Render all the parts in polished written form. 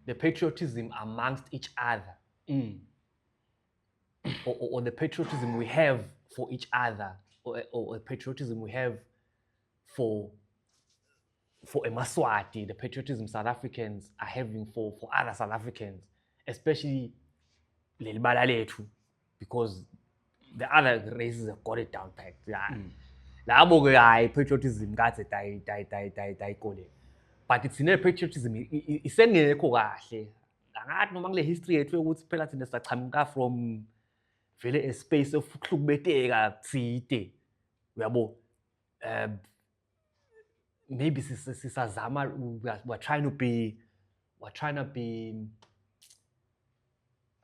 the patriotism amongst each other, or the patriotism we have for each other, or the patriotism we have for a Maswati, the patriotism South Africans are having for other South Africans, especially leli bala lethu, because the other races have got it down packed. Labo ke hayi patriotism ngathi dayikole. But it's in patriotism isengekho kahle. Angathi noma kule history yethu ukuthi phela thina sachamuka from vele a space of ukuhlukubeteka tsite. Uyabo? Maybe sisazama, we're trying to be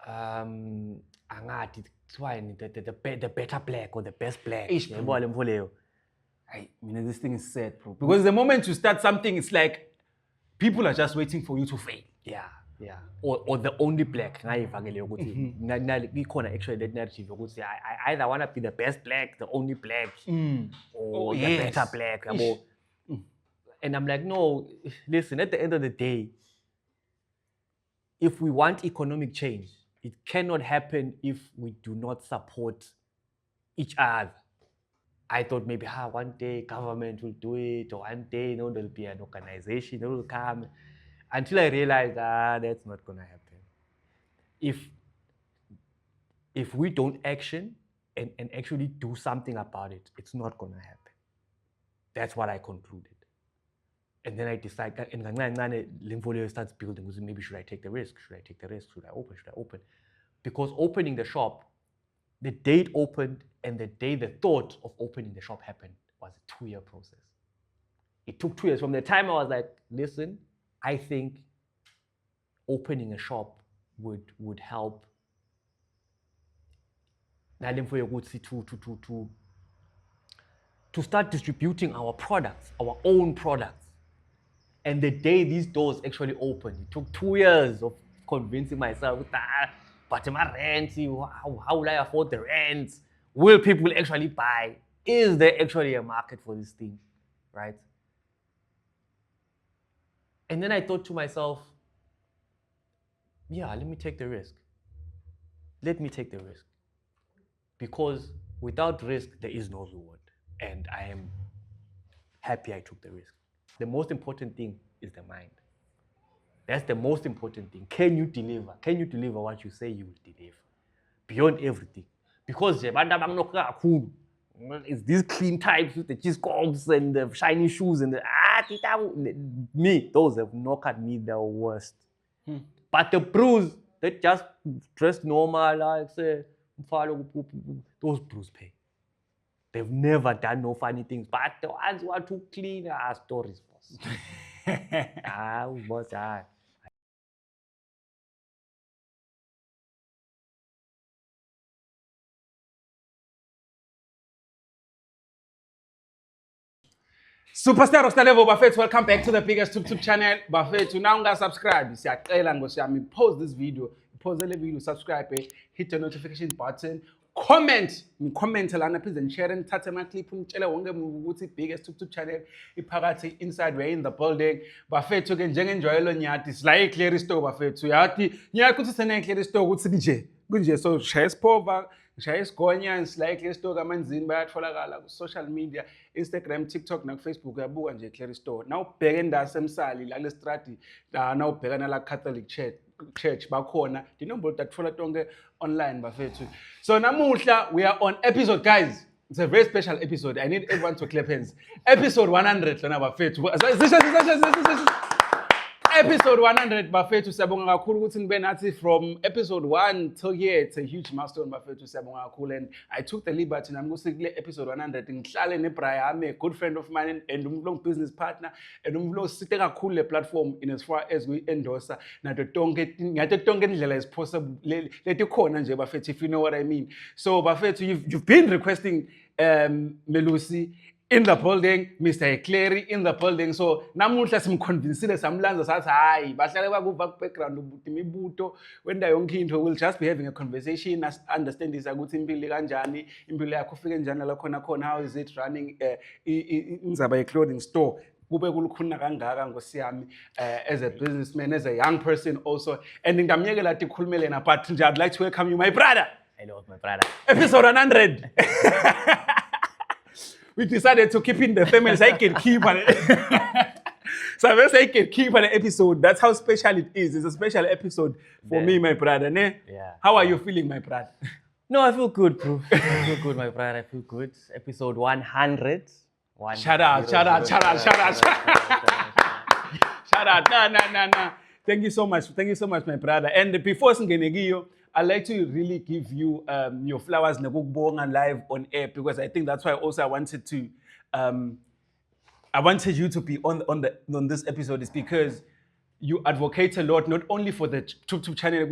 angathi the better black or the best black. Yabo le mfo leyo. I mean, this thing is sad, bro. Because the moment you start something, it's like people are just waiting for you to fail. Yeah. Or the only black. Ngayivakele ukuthi ikhona actually that narrative ukuthi I either want to be the best black, the only black, or the better black. And I'm like, no, listen, at the end of the day, if we want economic change, it cannot happen if we do not support each other. I thought maybe one day government will do it, or one day there'll be an organization that will come. Until I realized that's not gonna happen. If we don't action and actually do something about it, it's not gonna happen. That's what I concluded. And then I decided, and Limfolio starts building, maybe should I take the risk? Should I open? Because opening the shop, the day it opened and the day the thought of opening the shop happened was a 2-year process. It took 2 years. From the time I was like, listen, I think opening a shop would help to start distributing our products, our own products. And the day these doors actually opened, it took 2 years of convincing myself, but my rent, how will I afford the rent? Will people actually buy? Is there actually a market for this thing, right? And then I thought to myself, yeah, let me take the risk. Because without risk, there is no reward. And I am happy I took the risk. The most important thing is the mind. That's the most important thing. Can you deliver? Can you deliver what you say you will deliver? Beyond everything. Because it's these clean types with the cheese cobs and the shiny shoes and me, those have knocked me the worst. But the bros that just dress normal, like say, those bros pay. They've never done no funny things, but the ones who are too clean are stories, boss. Boss. Superstar of level Bafethu, welcome back to the biggest YouTube channel. Bafethu, now unga subscribe. Siyacela ngosiyami, pause this video, subscribe, hit the notification button, comment lana please and share and thathe ama clip umtshele wonke umuntu ukuthi biggest YouTube channel iphakathi inside we're in the building. Bafethu ke njengenjwayelo nyathi sila eClear Store Bafethu. Yathi nyathi ukuthi sene eClear Store ukuthi kunje so share spova ngishaya isigonya sila eClear Store kaManzini bayatholakala ku social media Instagram, TikTok na Facebook uyabuka nje eClear Store. Now ubheka endase emsali la lestrati na ubheka na la Catholic Church bakhona dinombolo tatfola tonke online Bafethu. So namuhla we are on episode, guys. It's a very special episode. I need everyone to clap hands. Episode 100 lana Bafethu. Episode 100 Bafethu siyabonga kakhulu ukuthi nibe nathi from episode 1 till here. It's a huge milestone Bafethu siyabonga kakhulu, and I took the liberty nami ukuthi kule episode 100 ngihlale neBrian, a good friend of mine and umlong business partner, and umlong sithe kakhulu le platform in as far as we endorse nato tonke indlela is possible leti khona nje Bafethu, if you know what I mean. So Bafethu, you've been requesting Melusi in the building, Mr. Eclairi in the building. So namuhla simconvincile samlanza sathi hayi bahlale bakuva ku background ukuthi imibuto wenda yonke into, we'll just be having a conversation, understand this ukuthi impilo kanjani, impilo yakho ufike njani la khona, how is it running indzaba ye clothing store. kube kulukhuna kangaka Nkosi yami as a businessman, as a young person also. And ngingamyekela tikhulumele na, but nje I'd like to welcome you, my brother. Hello, my brother. Episode 100. We decided to keep in the family. So I can keep on it. So I say I can keep on the episode. That's how special it is. It's a special episode for me, my brother. Ne? Yeah. How are you feeling, my brother? No, I feel good, bro. I feel good, my brother. I feel good. Episode 100. Shout out. Shout out. Nah. Thank you so much. Thank you so much, my brother. And before Singenegiyo, I'd like to really give you your flowers and live on air, because I think that's why also I wanted you to be on this episode, is because you advocate a lot, not only for the YouTube channel,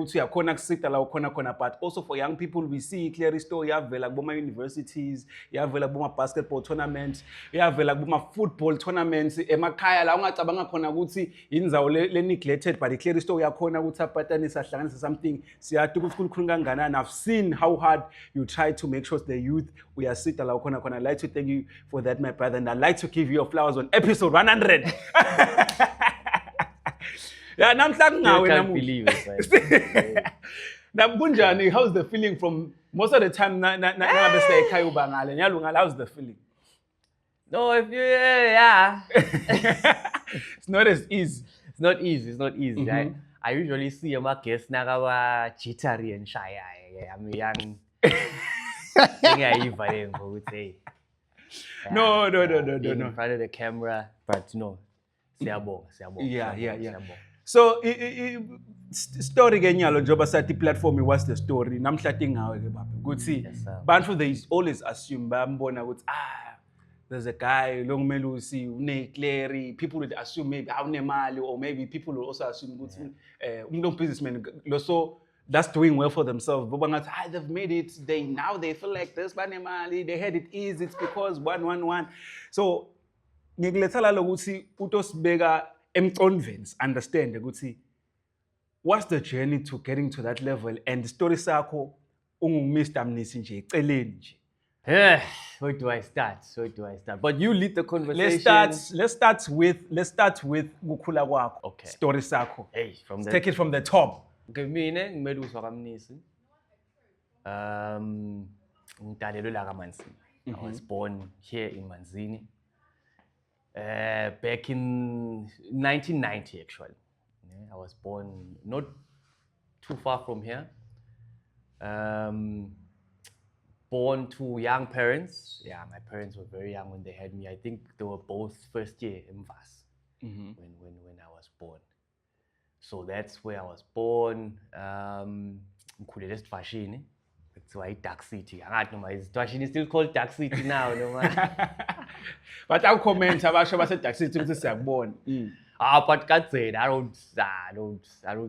but also for young people. We see clearly story. You have like universities, you have like basketball tournaments, you have like football tournaments. Emakaya la ungatabanga khona ukuthi indzawo le neglected, but clearly story yakhona ukuthi aphatanisa hlanganisa something. Siyati ukuthi kukhulu kangakanani. I've seen how hard you try to make sure the youth we are sit la khona. I'd like to thank you for that, my brother, and I'd like to give you your flowers on episode 100. Yeah, I can't believe it. Now, Bunjani, how's the feeling from most of the time? How's the feeling? No, if you, yeah. It's not as easy. It's not easy. Mm-hmm. I usually see my guests nagawa jittery and shy. I'm young. No. In front of the camera, but no. Siyabonga. Yeah. So, story genyalo joba sati platform, what's the story? Namhlati ngawe ke baba. Ukuthi bantu they always assume bambona ukuthi there's a guy long melusi une people would assume maybe awunemali, or maybe people will also assume ukuthi umuntu businessman so that's doing well for themselves. But they've made it, they feel like this banemali, they had it easy, it's because 111. So ngikulethala lokuthi utosibeka emconvents, understand ukuthi what's the journey to getting to that level, and the story sakho Mr. Mnisi nje eceleni nje. Where do I start? But you lead the conversation. Let's start with kukhula kwakho. Okay. Story sakho. Take it from the top. Okay, mina ngimeluswa kaMnisi. Ngidalelwe la kaManzini. I was born here in Manzini. Back in 1990, actually. I was born not too far from here. Born to young parents. Yeah, my parents were very young when they had me. I think they were both first year MVAS when I was born. So that's where I was born. Ngikhulele eSifashini. It's why Dark City. I don't know, is Sifashini still called Dark City now? No man. But I'll comment about Dark City to born. But God said, I don't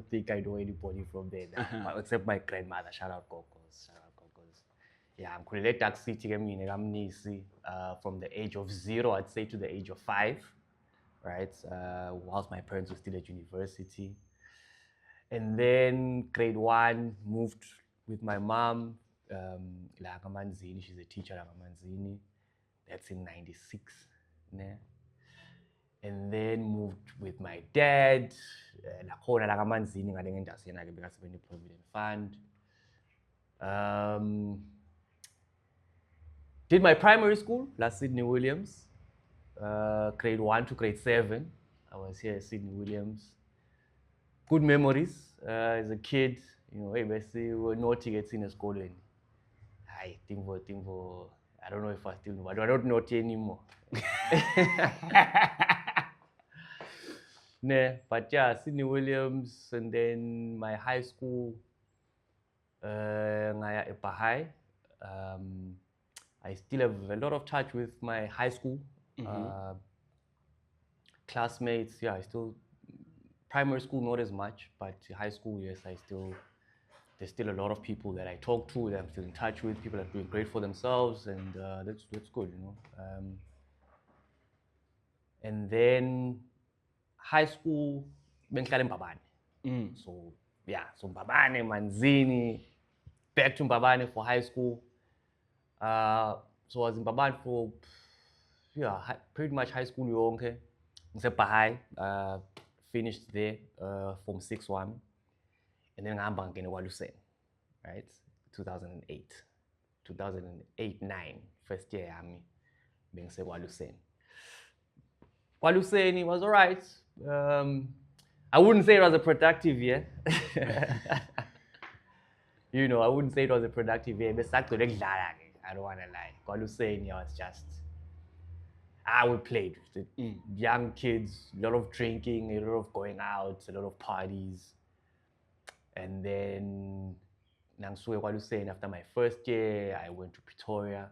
think I know anybody from there except my grandmother. Shout out Kokos. Yeah, I'm created Dark City from the age of 0, I'd say, to the age of 5, right? Whilst my parents were still at university. And then grade 1, moved with my mom, La Manzini. She's a teacher at Manzini. That's in 96. Yeah. And then moved with my dad, Provident Fund. Did my primary school, at Sydney Williams, grade 1 to grade 7. I was here at Sydney Williams. Good memories as a kid. We were naughty at senior school. I don't know if I still know, but I don't naughty anymore. But yeah, Sydney Williams, and then my high school, Ngaya Epa High. I still have a lot of touch with my high school classmates. Yeah, primary school not as much, but high school, yes, there's still a lot of people that I talk to, that I'm still in touch with, people that are doing great for themselves, and that's good, And then high school, bengihlala eMbabane. So Mbabane, Manzini, back to Mbabane for high school. So I was in Mbabane for pretty much high school yonke. Bahai, finished there from 6 1, and then ngahamba ngene kwaLuseni, right? 2008, 2008-9, first year yami bengise kwaLuseni. KwaLuseni was alright. I wouldn't say it was a productive year. You know, I wouldn't say it was a productive year. I don't want to lie. KwaLuseni was just, we played with the young kids, a lot of drinking, a lot of going out, a lot of parties. And then Nangsuke KwaLuseni, after my first year, I went to Pretoria,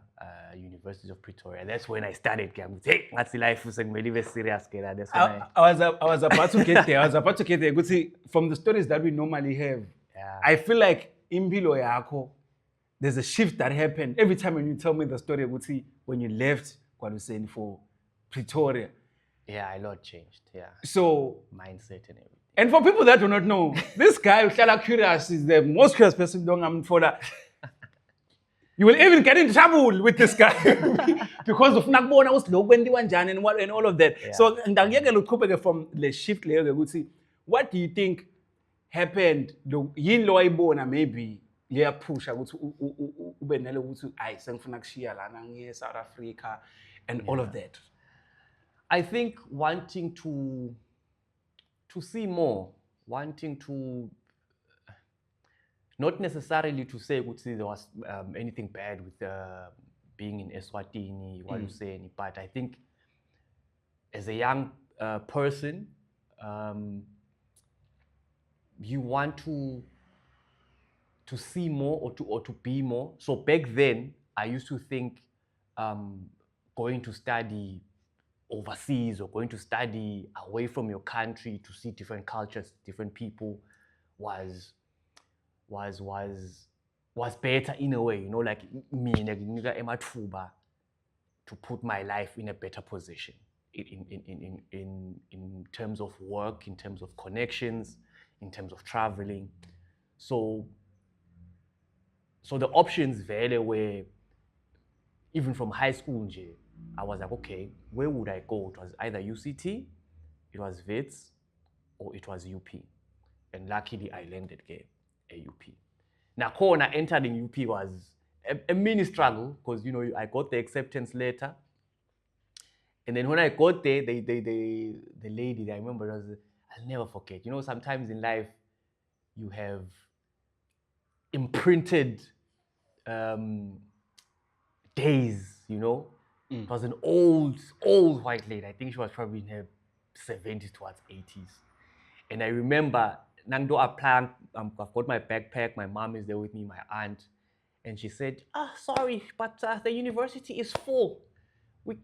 University of Pretoria. That's when I started. Hey, that's the life. That's when I was about to get there. Good see, from the stories that we normally have, I feel like in Impilo Yako, there's a shift that happened every time when you tell me the story. Good see, when you left KwaLuseni for Pretoria. Yeah, a lot changed. Yeah. So mindset and everything. And for people that do not know, this guy, Uhlala Curious, is the most curious person for that. You will even get in trouble with this guy because of nakubona ukuthi lokho kwenziwa njani and all of that. Yeah. So ngiyeke luqhubeke from the shift leyo ukuthi what do you think happened yini lo wayibona maybe liyapusha ukuthi ube nale ukuthi ayi sengifuna kushiya lana ngiye South Africa and all of that. I think wanting to see more, wanting to, not necessarily to say there was anything bad with being in Eswatini, KwaLuseni, but I think as a young person, you want to see more or to be more. So back then, I used to think going to study overseas or going to study away from your country to see different cultures, different people was better in a way, you know, like me to put my life in a better position in terms of work, in terms of connections, in terms of traveling. So the options there were, even from high school, I was like, okay, where would I go? It was either UCT, it was WITS, or it was UP. And luckily, I landed at UP. Now, when I entered in UP was a mini struggle because, you know, I got the acceptance letter. And then when I got there, the lady, I remember, I'll never forget. You know, sometimes in life, you have imprinted days, you know. It was an old white lady. I think she was probably in her 70s towards 80s. And I remember, Nangdo applying, I've got my backpack, my mom is there with me, my aunt. And she said, sorry, but the university is full. We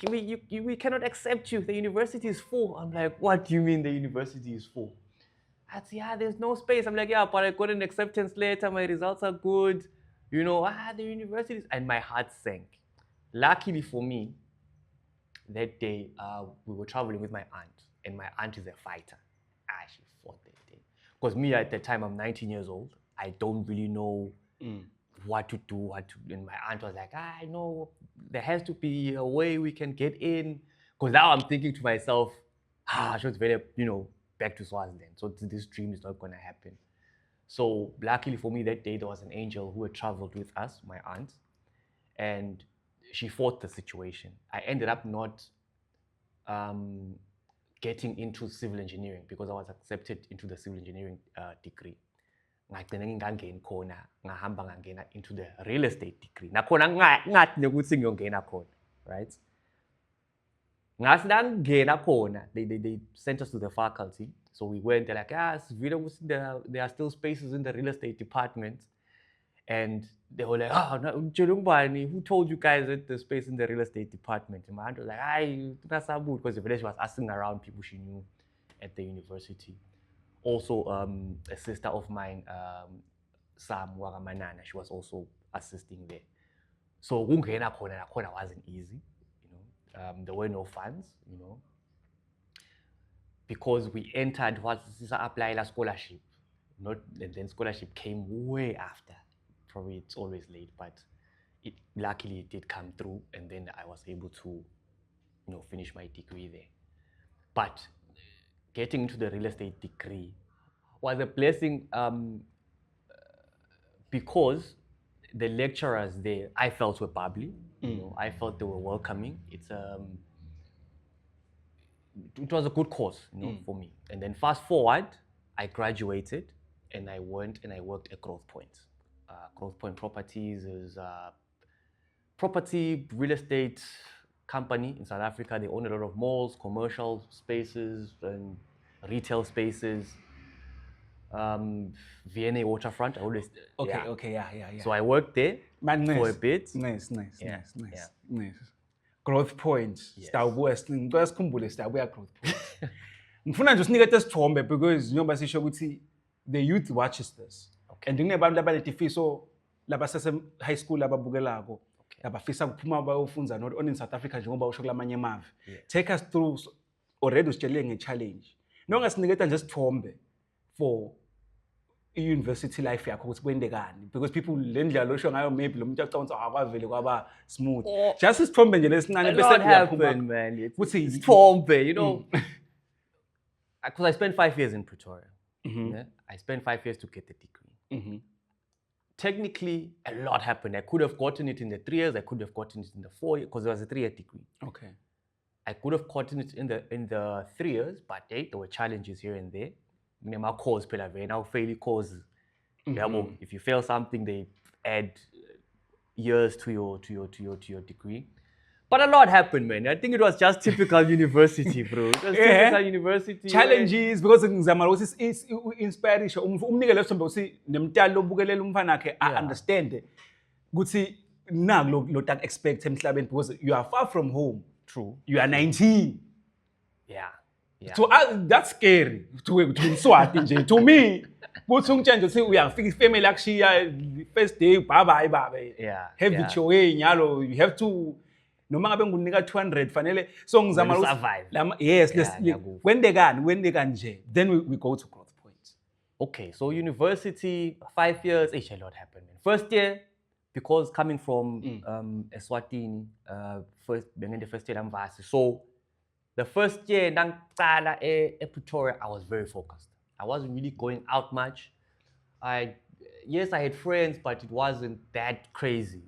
cannot accept you. The university is full. I'm like, what do you mean the university is full? I said, yeah, there's no space. I'm like, yeah, but I got an acceptance letter. My results are good. You know, the university is... And my heart sank. Luckily for me, that day, we were traveling with my aunt. And my aunt is a fighter. She fought that day. Because me, at the time, I'm 19 years old. I don't really know what to do, and my aunt was like, I know there has to be a way we can get in. Because now I'm thinking to myself, she was very, you know, back to Swaziland. So this dream is not going to happen. So luckily for me that day, there was an angel who had traveled with us, my aunt, and she fought the situation. I ended up not getting into civil engineering because I was accepted into the civil engineering degree. Ngagcina ngingangeni khona ngahamba ngangena into the real estate degree nakhona ngathi nokuthi ngiyongena khona, right? Ngasi la ngena khona, they sent us to the faculty, so we went. They're like, there are still spaces in the real estate department, and they were like, who told you guys that there's space in the real estate department? And my aunt was like, because the village was asking around people she knew at the university. Also, a sister of mine, Sam Wagamanana, she was also assisting there. So kungena khona wasn't easy, you know. There were no funds, you know, because we entered what apply a scholarship, and then scholarship came way after. Probably it's always late, but luckily it did come through, and then I was able to, you know, finish my degree there. But getting into the real estate degree was a blessing because the lecturers there, I felt were bubbly. You know, I felt they were welcoming. It was a good course, you know, for me. And then fast forward, I graduated and I went and I worked at Growth Point. Growth Point Properties is a property real estate company in South Africa. They own a lot of malls, commercial spaces, and retail spaces. VNA Waterfront. I always Okay. So I worked there for a bit. Nice. Yeah. Growth Point. Sitawubuya ngicela sikhumbule sitawubuya Growth Point. Ngifuna nje usinikete isithombe because njengoba sisho ukuthi the youth watches this. And kunebantu abanetifiso labasese high school ababukelako. Abafisa ukuphuma bayofunda not only in South Africa njengoba usho kulamanye amave. Take us through already usitshelile nge-challenge. Nongasiniketa nje isithombe for university life yakho ukuthi kwendekani because people le ndlela osho ngayo maybe lo muntu acabanga akwavele kwaba smooth. Just isithombe nje lesincane bese happen, man. It's isithombe, you know. Because I spent 5 years in Pretoria. Yeah? I spent 5 years to get the degree. Technically, a lot happened. I could have gotten it in the 3 years. I could have gotten it in the 4 years because it was a 3-year degree. Okay. I could have gotten it in the 3 years, but there were challenges here and there. My course, now fail courses. If you fail something, they add years to your degree. But a lot happened, man. I think it was just typical university, bro. It was typical university. Challenges because ngizama ukuthi inspire umnike leso thombe uthi nemntalo lobukelela umfana wakhe I understand ukuthi naku lo that expect emhlabeni because you are far from home. True. You are 19. Yeah. So that's scary to Swati nje. To me, kuthi ungitshela nje ukuthi uyafika ifamily yakushiya first day bye bye. Yeah. Have it your way nyalo you have to noma ngabe ngunika 200 fanele so ngizama survive. Yes, kwendekani nje then we go to Growth Point. Okay, so university 5 years, a lot happened. First year, because coming from Eswatini, being in the first year Mvasi. So the first year nangqala Pretoria, I was very focused. I wasn't really going out much. Yes, I had friends, but it wasn't that crazy.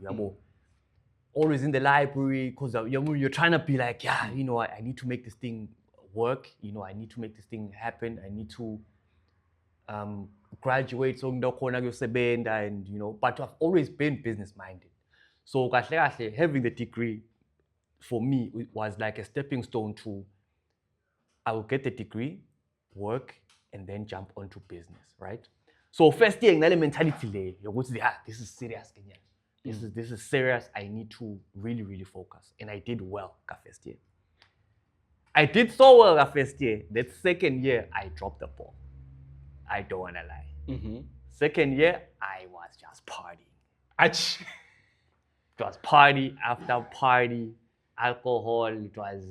Always in the library because you're trying to be like, you know, I need to make this thing work. You know, I need to make this thing happen. I need to graduate. So and you know, but I've always been business minded. So having the degree for me was like a stepping stone to I will get the degree, work, and then jump onto business, right? So first year, the mentality this is serious, Kenya. This is serious. I need to really focus. And I did well that first year. I did so well that first year. That second year, I dropped the ball. I don't want to lie. Second year, I was just partying. It was party after party, alcohol. It was,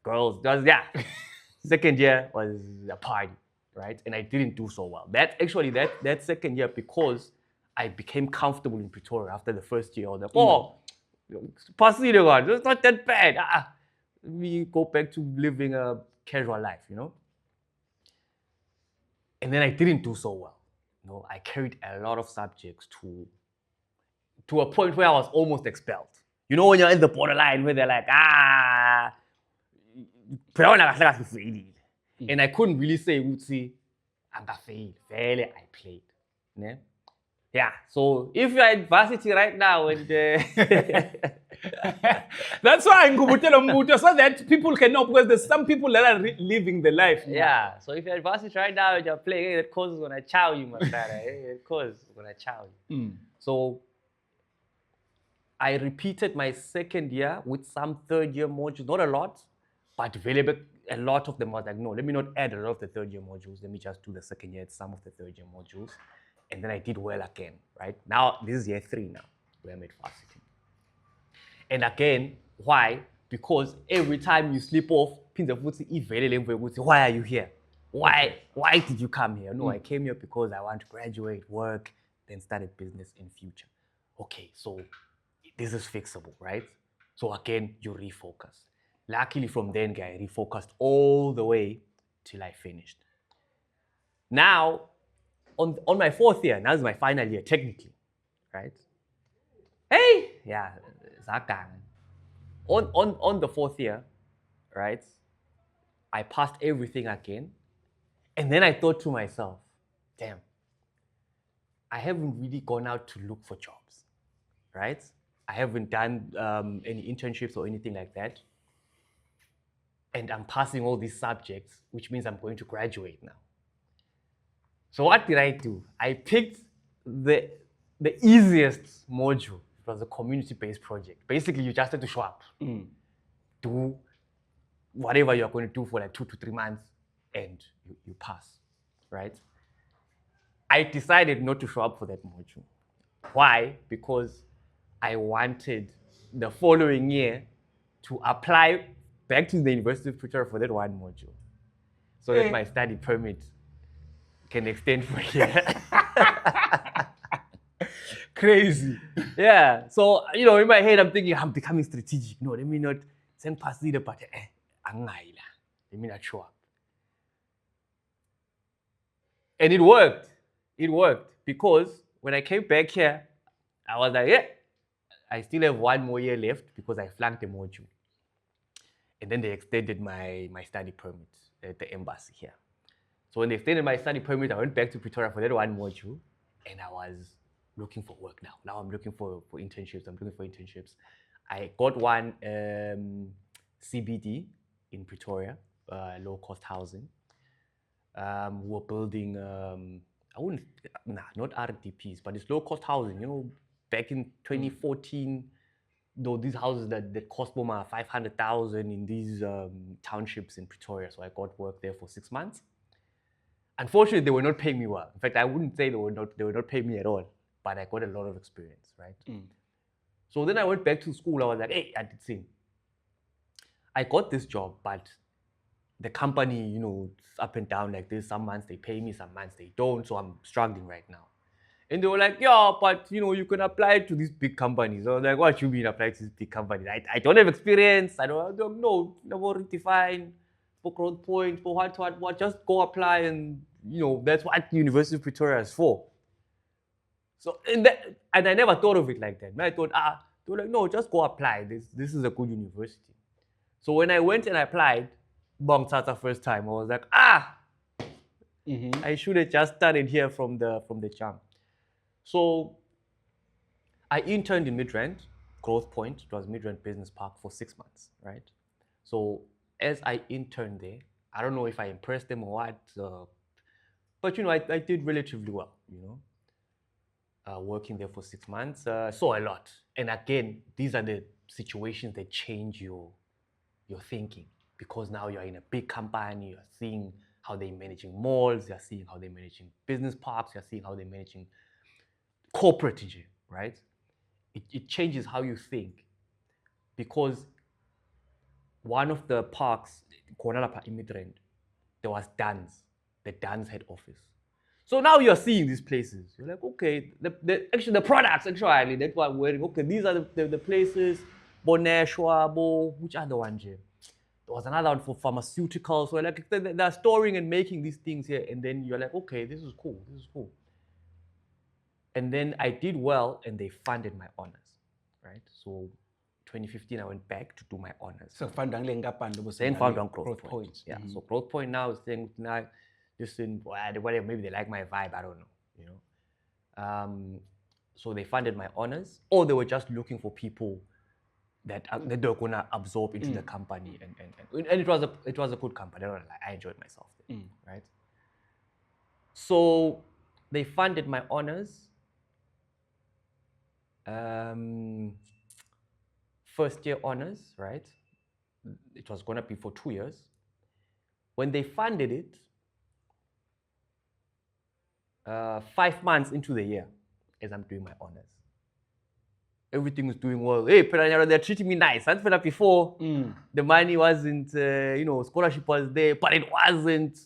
girls, it was, Second year was a party, right? And I didn't do so well. That second year, because I became comfortable in Pretoria after the first year. It's not that bad. We go back to living a casual life, you know? And then I didn't do so well. You know, I carried a lot of subjects to a point where I was almost expelled. You know when you're in the borderline where they're like, and I couldn't really say, I'm a fail. I played. Yeah? Yeah, so if you're at varsity right now, and that's why I'm going to tell them so that people can know because there's some people that are living the life. Yeah, so if you're at varsity right now and you're playing, that course is going to chow you, my brother. That course is going to chow you. So I repeated my second year with some third year modules, not a lot, but a lot of them was like, no, let me not add a lot of the third year modules. Let me just do the second year, some of the third year modules. And then I did well again, right? Now, this is year 3 now, where I'm at varsity. And again, why? Because every time you slip off, why are you here? Why did you come here? No, I came here because I want to graduate, work, then start a business in future. Okay, so this is fixable, right? So again, you refocus. Luckily, from then, I refocused all the way till I finished. Now, on my 4th year, now is my final year, technically, right? Hey, yeah, Zagang. On the 4th year, right, I passed everything again. And then I thought to myself, damn, I haven't really gone out to look for jobs, right? I haven't done any internships or anything like that. And I'm passing all these subjects, which means I'm going to graduate now. So what did I do? I picked the easiest module. It was a community-based project. Basically, you just have to show up, do whatever you're going to do for like 2 to 3 months, and you pass, right? I decided not to show up for that module. Why? Because I wanted the following year to apply back to the University of Pretoria for that one module, so that my study permit can extend for a year. Crazy. Yeah. So, in my head, I'm thinking, I'm becoming strategic. No, let me not send past the but let me not show up. And it worked. It worked because when I came back here, I was like, yeah, I still have 1 more year left because I flunked the module. And then they extended my study permit at the embassy here. So when they extended my study permit, I went back to Pretoria for that 1 module, and I was looking for work now. Now I'm looking for internships. I got one CBD in Pretoria, low-cost housing. We're building, not RDPs, but it's low-cost housing. Back in 2014, though these houses that cost more 500,000 in these townships in Pretoria. So I got work there for 6 months. Unfortunately, they were not paying me well. In fact, I wouldn't say they were not paying me at all, but I got a lot of experience, right? So then I went back to school. I was like, hey, I did sing. I got this job, but the company, it's up and down like this. Some months they pay me, some months they don't. So I'm struggling right now. And they were like, yeah, but you can apply to these big companies. I was like, what you mean apply to these big companies? I don't have experience. I don't know. Never define for Growth Point, for what. Just go apply, and that's what University of Pretoria is for. So and I never thought of it like that. I thought, they were like, no, just go apply. This is a good university. So when I went and applied, Bong Tata first time, I was like, I should have just started here from the jump. So I interned in Midrand, Growth Point. It was Midrand Business Park for 6 months, right? So as I interned there, I don't know if I impressed them or what, but I did relatively well, working there for 6 months. Saw a lot. And again, these are the situations that change your thinking, because now you're in a big company, you're seeing how they're managing malls, you're seeing how they're managing business parks, you're seeing how they're managing corporate, right? It changes how you think, because one of the parks, Konalapa in Midrand, there was Dan's, the Dan's head office. So now you're seeing these places. You're like, okay, the products, that's what I'm wearing. Okay, these are the places. Boneshwa, which other one, Jay? There was another one for pharmaceuticals. So like they're storing and making these things here, and then you're like, okay, this is cool. And then I did well, and they funded my honors, right? So 2015, I went back to do my honors. So then found on Growth Point. Yeah. So Growth Point now is saying, listen, whatever, maybe they like my vibe, I don't know, so they funded my honors, or they were just looking for people that they were gonna absorb into the company, and it was a good company. I enjoyed myself there, right? So they funded my honors. First year honors, right? It was gonna be for 2 years. When they funded it, 5 months into the year, as I'm doing my honors, everything was doing well. Hey, Peranyaro, they're treating me nice. That's when before the money wasn't, scholarship was there, but it wasn't.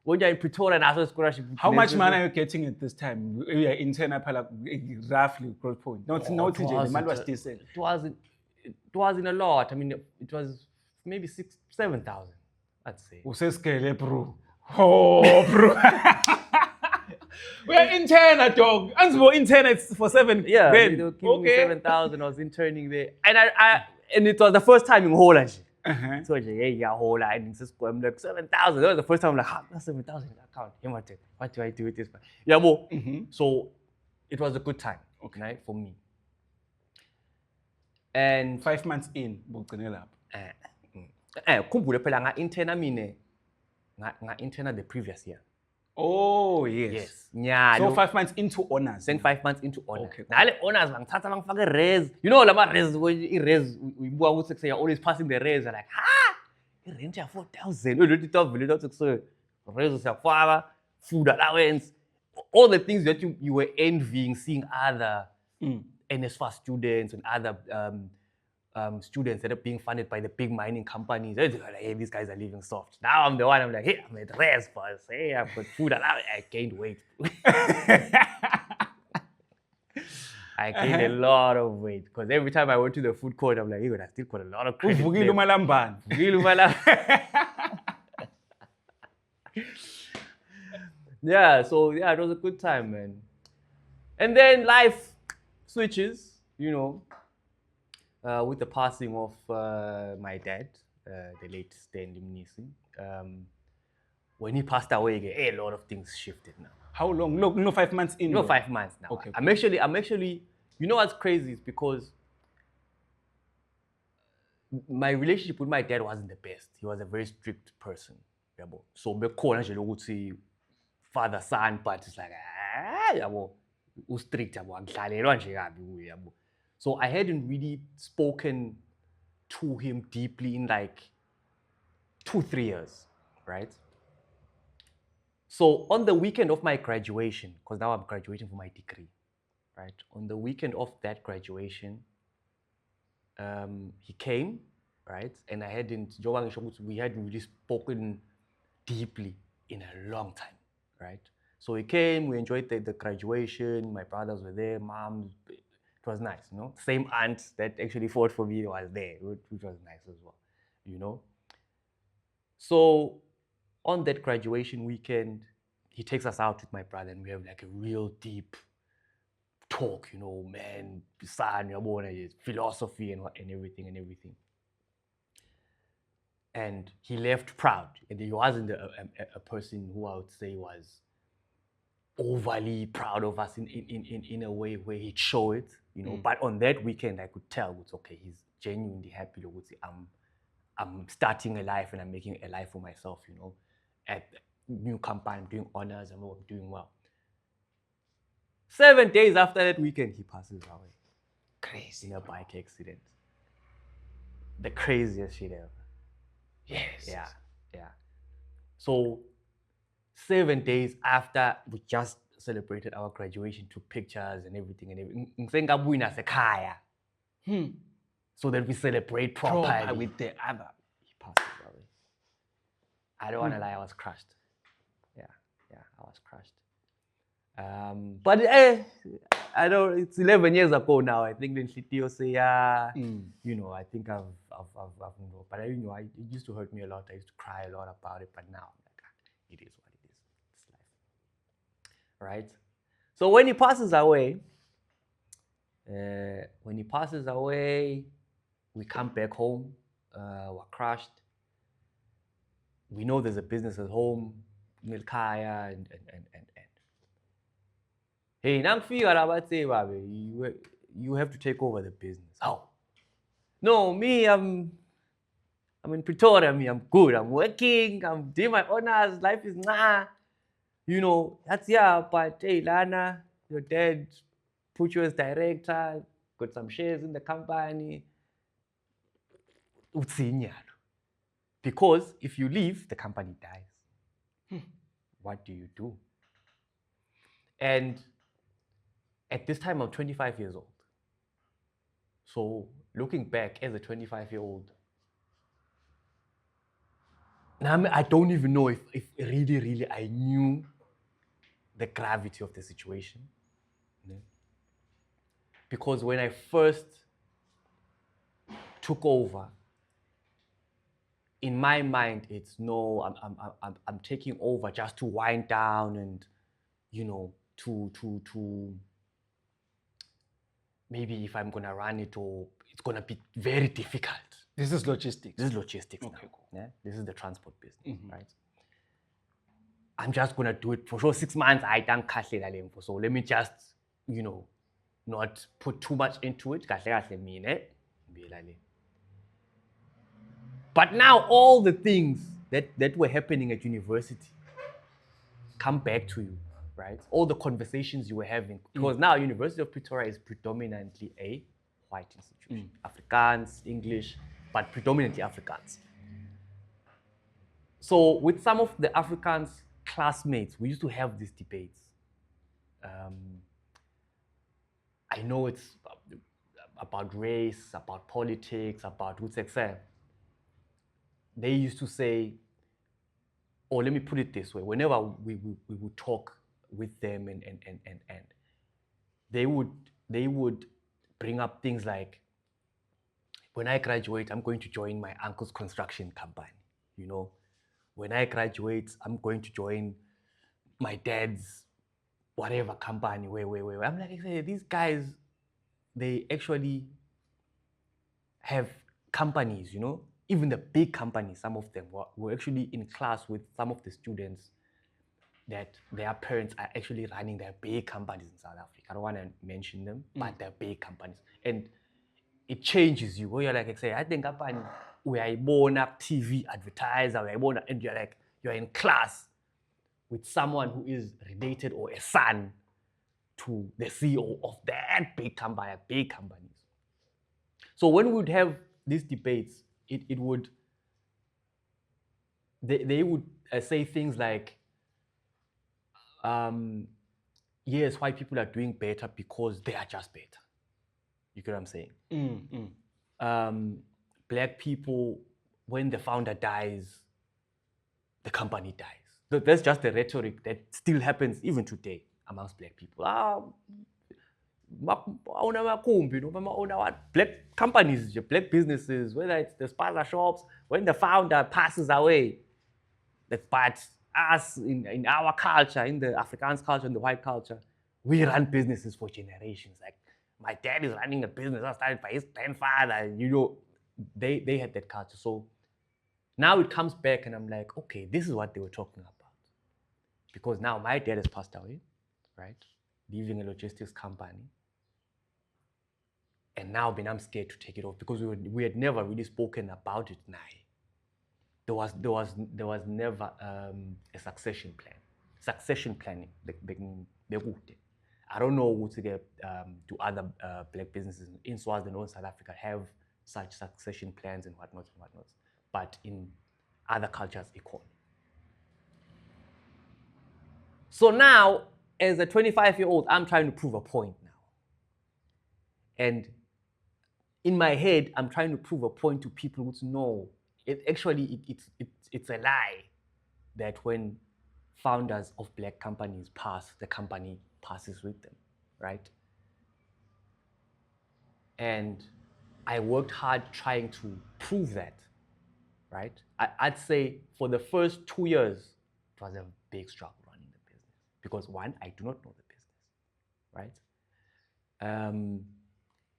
When you're in Pretoria and after scholarship. How much money are you getting at this time? You're intern roughly Growth Point. The money was decent. It wasn't a lot. I mean, it was maybe 7,000, I'd say. Useskele, bro. Oh, bro. We're interner, dog. Answer internet for 7 Yeah, grand. they were giving me 7,000. I was interning there, and it was the first time in Holland. Uh-huh. So hey, yeah, Holland. I'm like 7,000. That was the first time I'm like, that's 7,000 in the account. What do I do with this? Yeah, well, so it was a good time, right, for me. And 5 months in, bugcine lapho. khumbule phela nga-interna mine nga-interna the previous year. Oh, yes. Yes. Nyalo. So 5 months into honors. Saying 5 months into honors. Okay. Nale honors bangithatha bangifake res. You know lama res i-res uyibuka ukuthi say you're always passing the res like i-rent ya 4,000 ulothi tovile uthi so res usiyafaka food allowance, all the things that you were envying seeing other NSFAS students and other students that are being funded by the big mining companies. They're like, hey, these guys are living soft. Now I'm the one, I'm like, hey, I'm at res, boss. Hey, I've got food allowance. I gained weight. I gained a lot of weight because every time I went to the food court, I'm like, hey, I still got a lot of credit. Uvukile umalambane. Yeah, so yeah, it was a good time, man. And then life switches, you know, with the passing of my dad, the late Stanley Mnisi. When he passed away, a lot of things shifted now. How long? Look, no 5 months in. No, 5 months now. Okay. I'm actually, you know what's crazy is because my relationship with my dad wasn't the best. He was a very strict person. So bekhona nje lokuthi father son, but it's like yabo strict yabo akudlalelwa nje kabi kuye yabo. So I hadn't really spoken to him deeply in like 2-3 years, right? So on the weekend of my graduation, because now I'm graduating for my degree, right? On the weekend of that graduation, he came, right? And we hadn't really spoken deeply in a long time, right? So he came, we enjoyed the graduation, my brothers were there, mom, it was nice, you know? Same aunt that actually fought for me was there, which was nice as well, you know? So on that graduation weekend, he takes us out with my brother and we have like a real deep talk, you know, man, son, philosophy and everything. And he left proud. And he wasn't a person who I would say was overly proud of us in a way where he'd show it, you know. But on that weekend, I could tell, it's okay, he's genuinely happy. I'm starting a life and I'm making a life for myself, you know. At new company, I'm doing honors, I'm doing well. 7 days after that weekend, he passes away. Crazy. In a bike accident. The craziest shit ever. Yes. Yeah. So 7 days after we just celebrated our graduation, took pictures and everything. So that we celebrate properly with the other. He passes away. I don't want to lie, I was crushed. Yeah, I was crushed. But I know it's 11 years ago now. I think when Shitio say, you know, I think I've but you know, it used to hurt me a lot. I used to cry a lot about it, but now like, it is what it is. It's life, right? So when he passes away, we come back home. We're crushed. We know there's a business at home, Milkaya, and. Hey, nangifika la bathi babe, you have to take over the business. How? No, me, I'm in Pretoria. I'm good. I'm working. I'm doing my honors. Life is nah. You know, that's but hey, Lana, your dad put you as director, got some shares in the company. Because if you leave, the company dies. What do you do? And at this time, I'm 25 years old. So looking back as a 25-year-old, now I don't even know if really I knew the gravity of the situation. Because when I first took over, in my mind, it's no, I'm taking over just to wind down and, you know, to maybe if I'm gonna run it, or it's gonna be very difficult. This is logistics. This is logistics. Okay, now, cool. Yeah, this is the transport business, right? I'm just gonna do it for sure. 6 months, I don't cash it. So let me just, you know, not put too much into it. But now all the things that were happening at university come back to you, right? All the conversations you were having, because now University of Pretoria is predominantly a white institution. Afrikaans, English, but predominantly Afrikaans. So with some of the Afrikaans classmates, we used to have these debates. I know it's about race, about politics, about what's etc. They used to say, or let me put it this way, whenever we would talk with them and they would bring up things like, when I graduate, I'm going to join my uncle's construction company, you know. When I graduate, I'm going to join my dad's whatever company, where. I'm like, hey, these guys, they actually have companies, you know. Even the big companies, some of them were actually in class with some of the students that their parents are actually running their big companies in South Africa. I don't want to mention them, but they're big companies. And it changes you. Where you're like, say, I think company, we are born up TV advertiser, we are born, and you're like, you're in class with someone who is related or a son to the CEO of that big company, big companies. So when we would have these debates, they would say things like, yes, white people are doing better because they are just better. You get what I'm saying? Black people, when the founder dies, the company dies. That's just the rhetoric that still happens even today amongst black people. Black companies, black businesses, whether it's the spaza shops, when the founder passes away, but us in our culture, in the Afrikaans culture, in the white culture, we run businesses for generations. Like my dad is running a business that started by his grandfather. You know, they had that culture. So now it comes back and I'm like, okay, this is what they were talking about. Because now my dad has passed away, right? Leaving a logistics company. And now I'm scared to take it off because we had never really spoken about it now. There was never a succession plan. Succession planning. I don't know what to get. Do other black businesses in Swaziland or South Africa have such succession plans and whatnot. But in other cultures, equal. So now, as a 25-year-old, I'm trying to prove a point now. And in my head, I'm trying to prove a point to people who know it's a lie that when founders of black companies pass, the company passes with them, right? And I worked hard trying to prove that, right? I'd say for the first 2 years, it was a big struggle running the business because one, I do not know the business, right?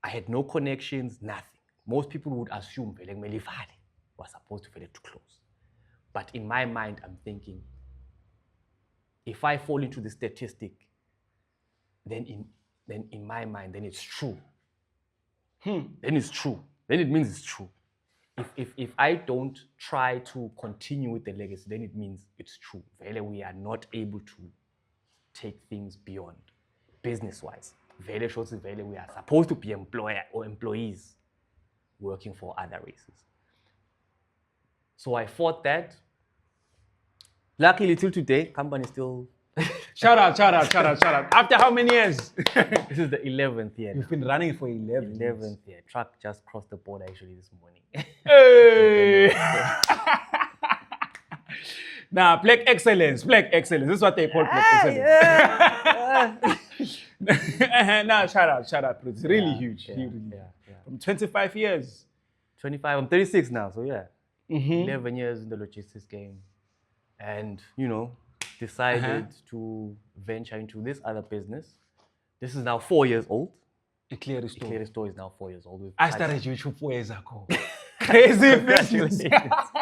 I had no connections, nothing. Most people would assume Melifale was supposed to close. But in my mind, I'm thinking, if I fall into the statistic, then in my mind, then it's true. Then it's true. Then it means it's true. If I don't try to continue with the legacy, then it means it's true. We are not able to take things beyond business-wise. We are supposed to be employer or employees working for other races. So I fought that. Luckily, till today, company still. Shout out. After how many years? This is the 11th year. You've been running for 11 years. 11th year. Truck just crossed the border actually this morning. Hey! Nah, black excellence. This is what they call black excellence. Nah, shout out. It's really huge. Yeah. From 25 years. 25, I'm 36 now, so yeah. Mhm. 11 years in the logistics game, and decided to venture into this other business. This is now 4 years old. Clear story. Clear Store is now 4 years old. We've I touched- started YouTube 4 years ago. Crazy business. Congratulations.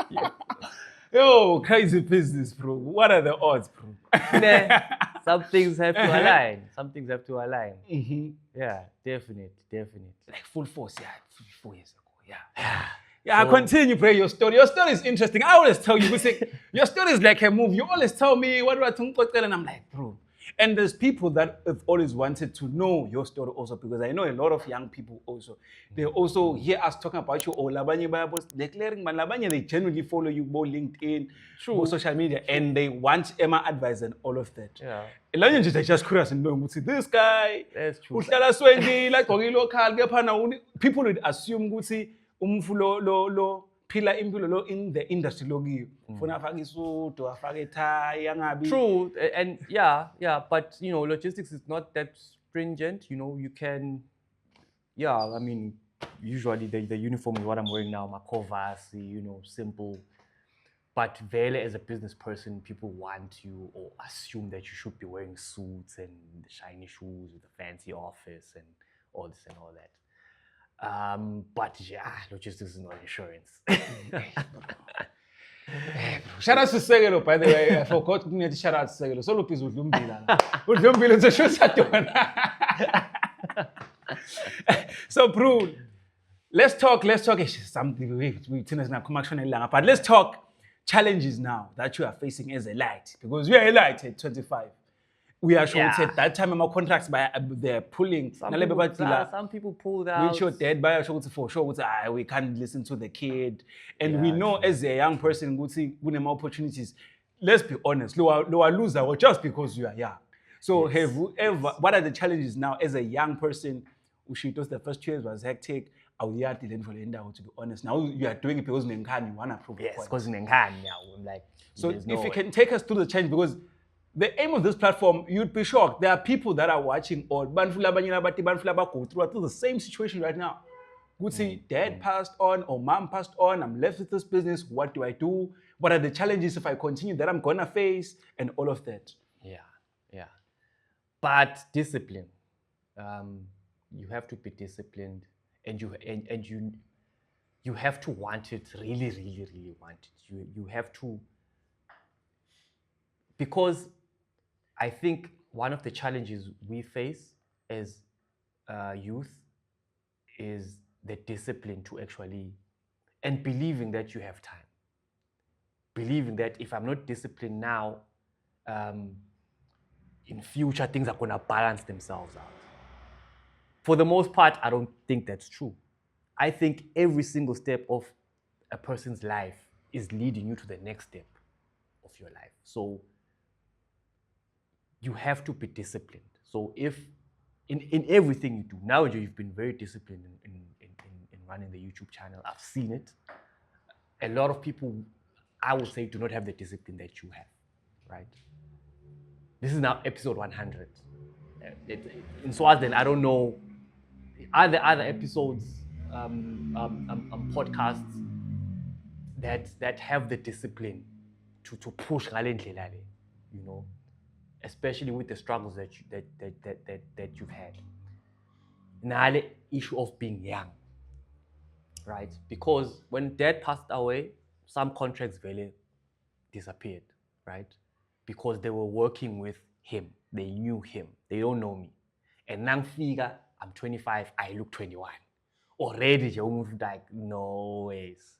Yeah. Yo, crazy business, bro. What are the odds, bro? Nah, some things have to align. Some things have to align. Mhm. Yeah, definitely. Like full force, yeah, 4 years ago, yeah. Yeah, continue, bro. Your story is interesting. I always tell you, your story is like a movie. You always tell me what do I think, and I'm like, bro. And there's people that have always wanted to know your story also, because I know a lot of young people also. They also hear us talking about you, or labanye declaring, but labanye they genuinely follow you both LinkedIn, both social media, and they want Emma advice and all of that. Yeah. Elanye nje just curious and knowing ukuthi this guy That's true. uhlala swendile agqoke local kepha na people would assume ukuthi umfu lo phila impilo lo in the industry lokiyo ufuna afake isudu afake tie angabi True, and yeah, but logistics is not that stringent. You can, I mean, usually the uniform is what I'm wearing now, my Kovasi, simple. But really, as a business person, people want you or assume that you should be wearing suits and the shiny shoes with the fancy office and all this and all that. But yeah, logistics is not insurance. Shout out to Segelo, by the way. I forgot to shout out to Segelo. Solo piece with Lumbila. With Lumbila, it's a show So, bro, let's talk something. But let's talk challenges now that you are facing as a light, because we are a light at 25. We are sure at that time my contracts by they're pulling. Some people pulled out. Which you're dead by for sure. We can't listen to the kid, and we know as a young person, we have more opportunities. Let's be honest, lower loser, or just because you are young. So have you ever? What are the challenges now as a young person? The first 2 years was hectic. To be honest, now you are doing it because you want to prove. Yes, because in now, like. So if you can take us through the change, because the aim of this platform, you'd be shocked. There are people that are watching or go through the same situation right now. Would say dad passed on or mom passed on. I'm left with this business. What do I do? What are the challenges if I continue that I'm gonna face and all of that? Yeah. But discipline. You have to be disciplined, and you have to want it, really, really, really want it. You have to, because I think one of the challenges we face as youth is the discipline to actually, and believing that you have time. Believing that if I'm not disciplined now, in future things are gonna balance themselves out. For the most part, I don't think that's true. I think every single step of a person's life is leading you to the next step of your life. So you have to be disciplined. So if in everything you do, now you've been very disciplined in running the YouTube channel. I've seen it. A lot of people, I would say, do not have the discipline that you have, right? This is now episode 100. In Swaziland, I don't know, are there other episodes, podcasts that have the discipline to push, especially with the struggles that you've had. Now the issue of being young, right? Because when dad passed away, some contracts really disappeared, right? Because they were working with him, they knew him, they don't know me. And now figure, I'm 25, I look 21. Already, you're like, no ways.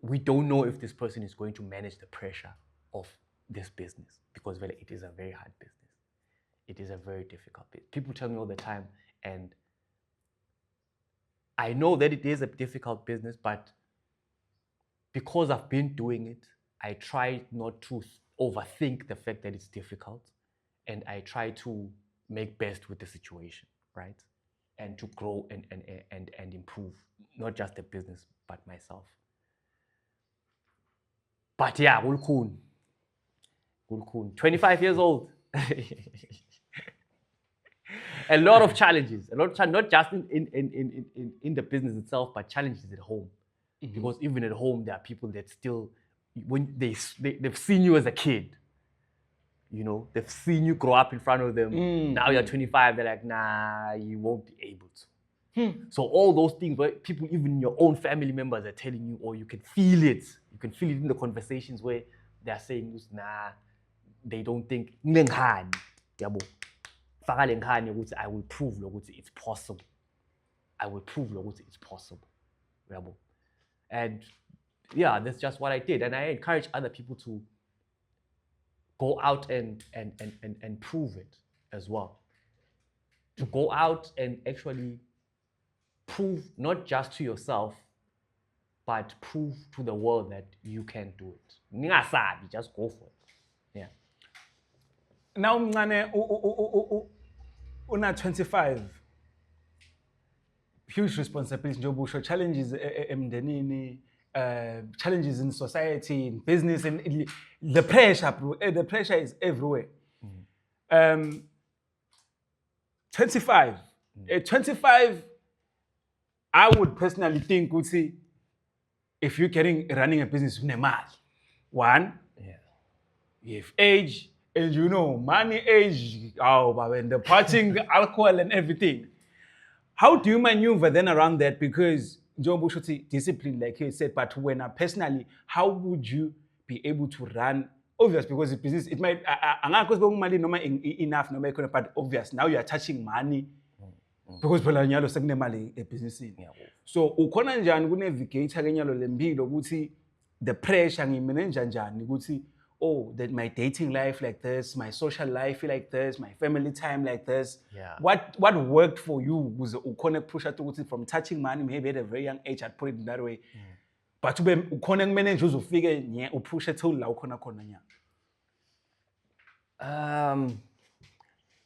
We don't know if this person is going to manage the pressure of this business, because really, it is a very hard business. It is a very difficult business. People tell me all the time, and I know that it is a difficult business, but because I've been doing it, I try not to overthink the fact that it's difficult, and I try to make best with the situation, right? And to grow and improve, not just the business, but myself. But yeah, Ulkun. 25 years old. A lot of challenges, not just in the business itself, but challenges at home. Because even at home, there are people that still, when they've seen you as a kid, you know, they've seen you grow up in front of them. Now you're 25, they're like, nah, you won't be able to. So all those things where people, even your own family members are telling you, or you can feel it. You can feel it in the conversations where they're saying, nah, they don't think, yabo. I will prove it's possible. I will prove it's possible. Yabo. And yeah, that's just what I did. And I encourage other people to go out and prove it as well. To go out and actually prove not just to yourself, but prove to the world that you can do it. Ningasabi, just go for it. Yeah. Now, Mncane, una 25. Huge responsibilities, Njobusho, challenges emndenini, challenges in society, in business, and the pressure, bro. The pressure is everywhere. 25. 25, I would personally think, if you're running a business, you have one, you have age, and you know, money, age, and the partying, alcohol, and everything. How do you maneuver then around that? Because John Bush discipline, like he said, but when personally, how would you be able to run? Obvious, because the business, it might, enough, but obvious. Now you are touching money because a business. So, ukona njani kunavigate kenyalo lempilo ukuthi the pressure ngimanage njani ukuthi oh, that my dating life like this, my social life like this, my family time like this. Yeah. What worked for you was ukona push at from touching money maybe at a very young age, I'd put it that way. But ukona manage uzofika nye upusha till la ukona khona nya.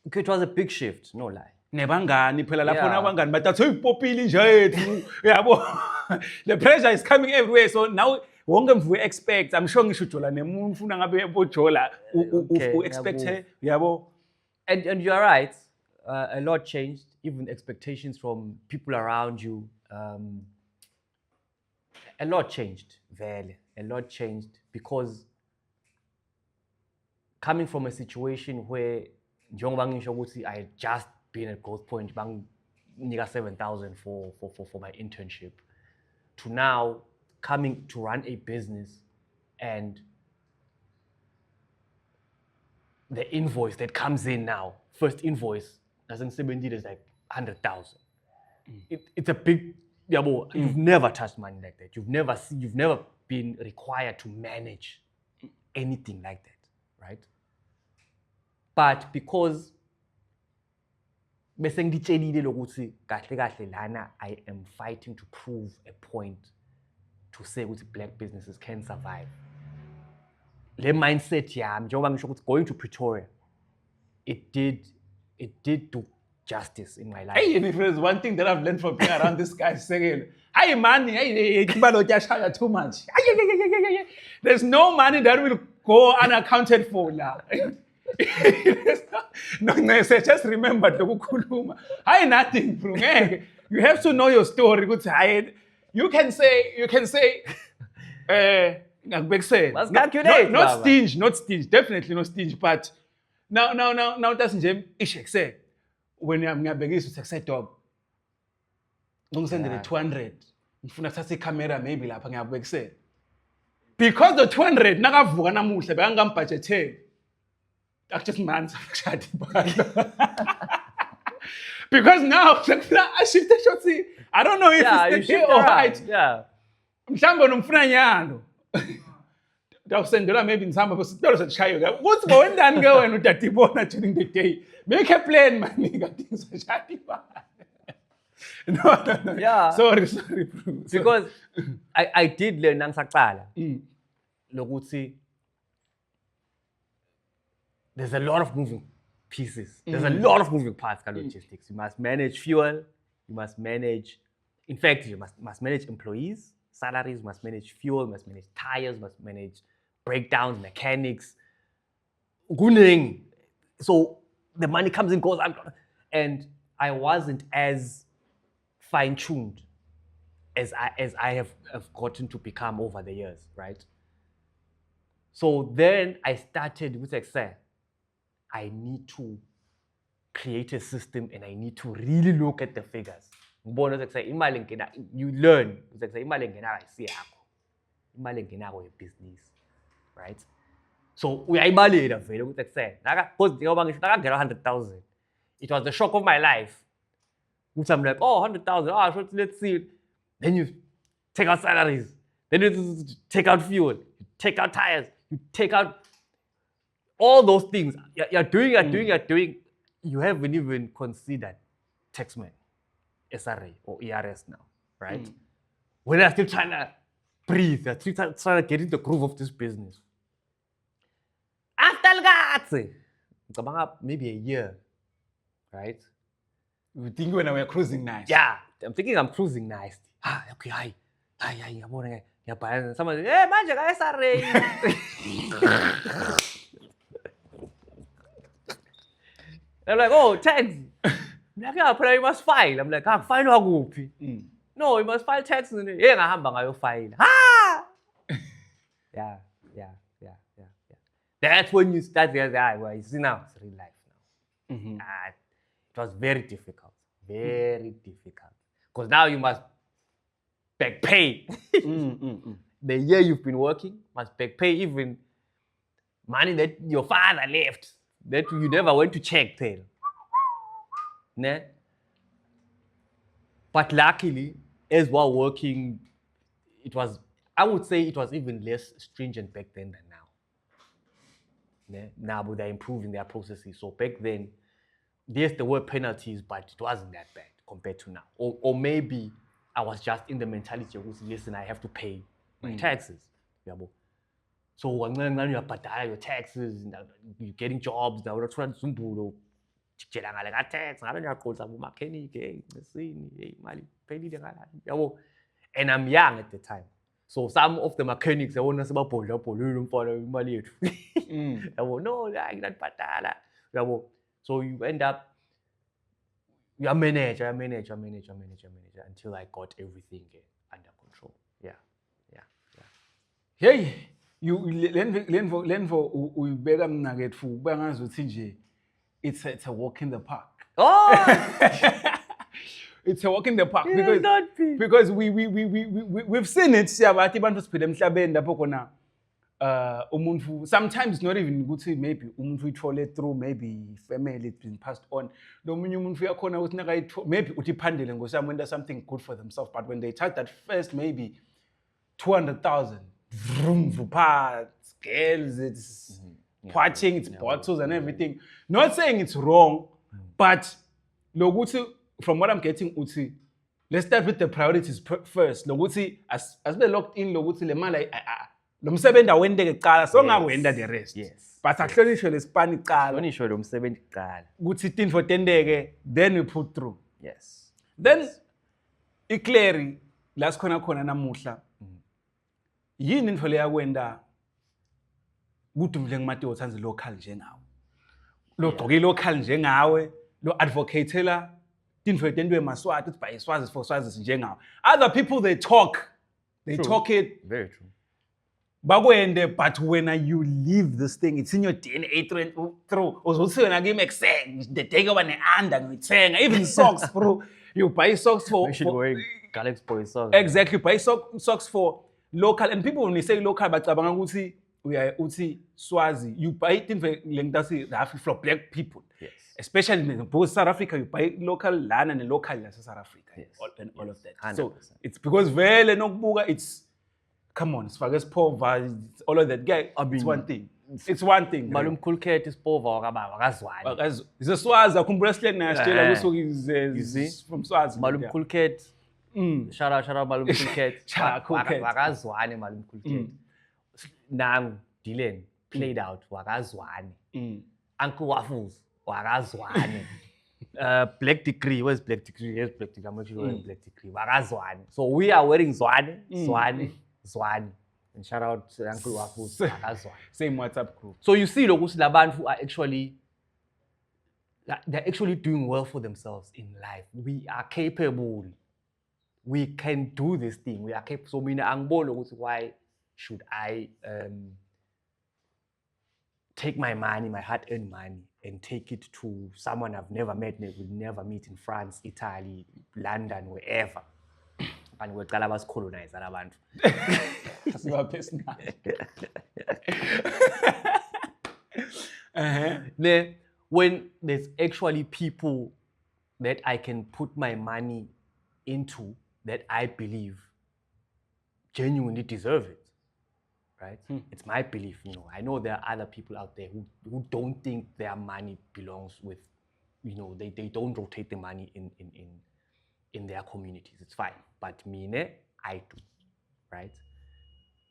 It was a big shift, no lie. Nebangani phela lapho nabangani bathatha uyipopile nje yethu yabo. The pressure is coming everywhere, so now wonke mvu expect, I'm sure ngisho jola nemuntu ufuna ngabe bojola u expect her yabo. And you're right, a lot changed, even expectations from people around you. A lot changed, vele. A lot changed because coming from a situation where I had just been at Growth Point, bang 7,000 for my internship, to now coming to run a business and the invoice that comes in now, first invoice, doesn't say is like 100,000. It's a big, you've never touched money like that. You've never been required to manage anything like that, right? But because I am fighting to prove a point to say that black businesses can survive. The mindset, going to Pretoria, it did do justice in my life. Hey, if there's one thing that I've learned from being around this guy saying, hey man, too much. There's no money that will go unaccounted for now. No, just remember the kukuluma. I nothing, bro. You have to know your story. You can say, not stingy, definitely not stingy. But now that's Jim Ishek say when I'm begin to say dog. Don't send the 200. If you not camera, maybe la panga say because the 200 nagavuka namuhle bekangam budget. Just man, because now I shift the shot. I don't know if it's the or right. Yeah. Mhlamba nomfuna nyalo. Dawusendela maybe mhlamba bositolo setshayo. What's going on go wena utatibona during the day? Make a plan man nigga things shati ba. No. Yeah. Sorry. Because I did learn nangisaqala. Lokuthi there's a lot of moving pieces. There's a lot of moving parts in logistics. You must manage fuel. You must manage, in fact, you must manage employees, salaries, you must manage fuel, you must manage tires, you must manage breakdowns, mechanics. So the money comes and goes out. And I wasn't as fine-tuned as I have gotten to become over the years, right? So then I started with say, I need to create a system and I need to really look at the figures. You learn. Business, right? So uyayibalela vele ukuthi kusena because njengoba ngisho nakangena 100,000 it was the shock of my life ukuthi I'm like, oh, 100,000, oh, let's see. Then you take out salaries, then you take out fuel, you take out tires, you take out all those things. You're doing. You haven't even considered taxman, SRA or ERS now, right? When I'm still trying to breathe, I'm still trying to get in the groove of this business. After that, maybe a year, right? You think when we're cruising nice? Yeah, I'm thinking I'm cruising nice. Okay, hi. Someone, hey, manje ka SRA. I'm like, oh, tax. I'm like, yeah, but you must file. I'm like, file wakuphi? No, you must file tax. Yeah, ngahamba ngayofile. Yeah. That's when you start to well, you see now, it's real life now. It was very difficult. Because now you must back pay. The year you've been working, must back pay even money that your father left, that you never went to check pay. Ne? But luckily, as we're working, I would say it was even less stringent back then than now. Now they're improving their processes. So back then, yes, there were penalties, but it wasn't that bad compared to now. Or maybe I was just in the mentality of, listen, I have to pay my taxes. So when you're paying your taxes, you're getting jobs, now you're trying to and I'm young at the time. So some of the mechanics, they want to say, no, so you end up, you're manager until I got everything under control. Yeah. Hey, lenvo uyibeka mina kethu ubangazi uthi nje it's a walk in the park. Oh! It's a walk in the park Yeah, because we've seen it siyabathi abantu siphila emhlabeni lapho khona umuntu sometimes not even ukuthi maybe umuntu uyithole through maybe family it's been passed on. Nomunye umuntu uyakhona ukuthi nakayitho maybe uthi phandele ngosami when there's something good for themselves, but when they touch that first maybe 200,000 vroom parts, girls, it's partying, it's bottles and everything. Not saying it's wrong, but lokuthi from what I'm getting uthi, let's start with the priorities first. Lokuthi as we locked in lokuthi le mali lo msebenzi awendeke kuqala so ngawenda the rest. Yes. But akuhlonishwe lesipani kuqala. Hlonishwe lo msebenzi kuqala. Ukuthi tinfo tendeke then we put through. Yes. Then iclear la sikhona namuhla. Yini into leya kwenda kudumile nguMatewu Tsanzi local njengawe. Lo gqoke local njengawe, lo advocatela tinfo etendwe eMaswati uthi by Swazi for Swazi njengawe. Other people they talk it. Very true. Bakwende, but when you leave this thing, it's in your DNA through. Uzothi wena kimi ekseng, the take over neanda ngithenga, even socks, bro. You buy socks for. We should wear Galaxy Boy socks. Exactly, buy socks for local, and people when they say local, bacabanga ukuthi uthi Swazi. You buy it in for black people. Yes. Especially in both South Africa, you buy local land and local South Africa. Yes. And all of that. 100%. So it's because vele nokubuka it's. Come on, Sfagas Pova, all of that guy. It's one thing. It's one thing. Malum Kulket is Pova wakazwani. It's a Swazi, kumbresle na stela kuso is from Swazi. Malum Kulket. Shout out Malum Kulket. Kulket. Wakazwani Malum Kulket. Nang Dylan played out wakazwani. Uncle Waffles wakazwani. Black Degree, where's Black Degree? Yes, Black Degree. I'm actually wearing Black Degree. Wakazwani. So we are wearing Zwani. And shout out to Uncle Wafu. Same WhatsApp group. So you see, look, Labantu are actually, they're actually doing well for themselves in life. We are capable. we can do this thing. We are capable. So mina angiboni ukuthi why should I take my money, my hard-earned money, and take it to someone I've never met, would never meet in France, Italy, London, wherever. And we're going to colonize abantu. When there's actually people that I can put my money into that I believe genuinely deserve it, right? It's my belief, you know. I know there are other people out there who don't think their money belongs with, you know, they don't rotate the money in their communities. It's fine. But me, I do, right?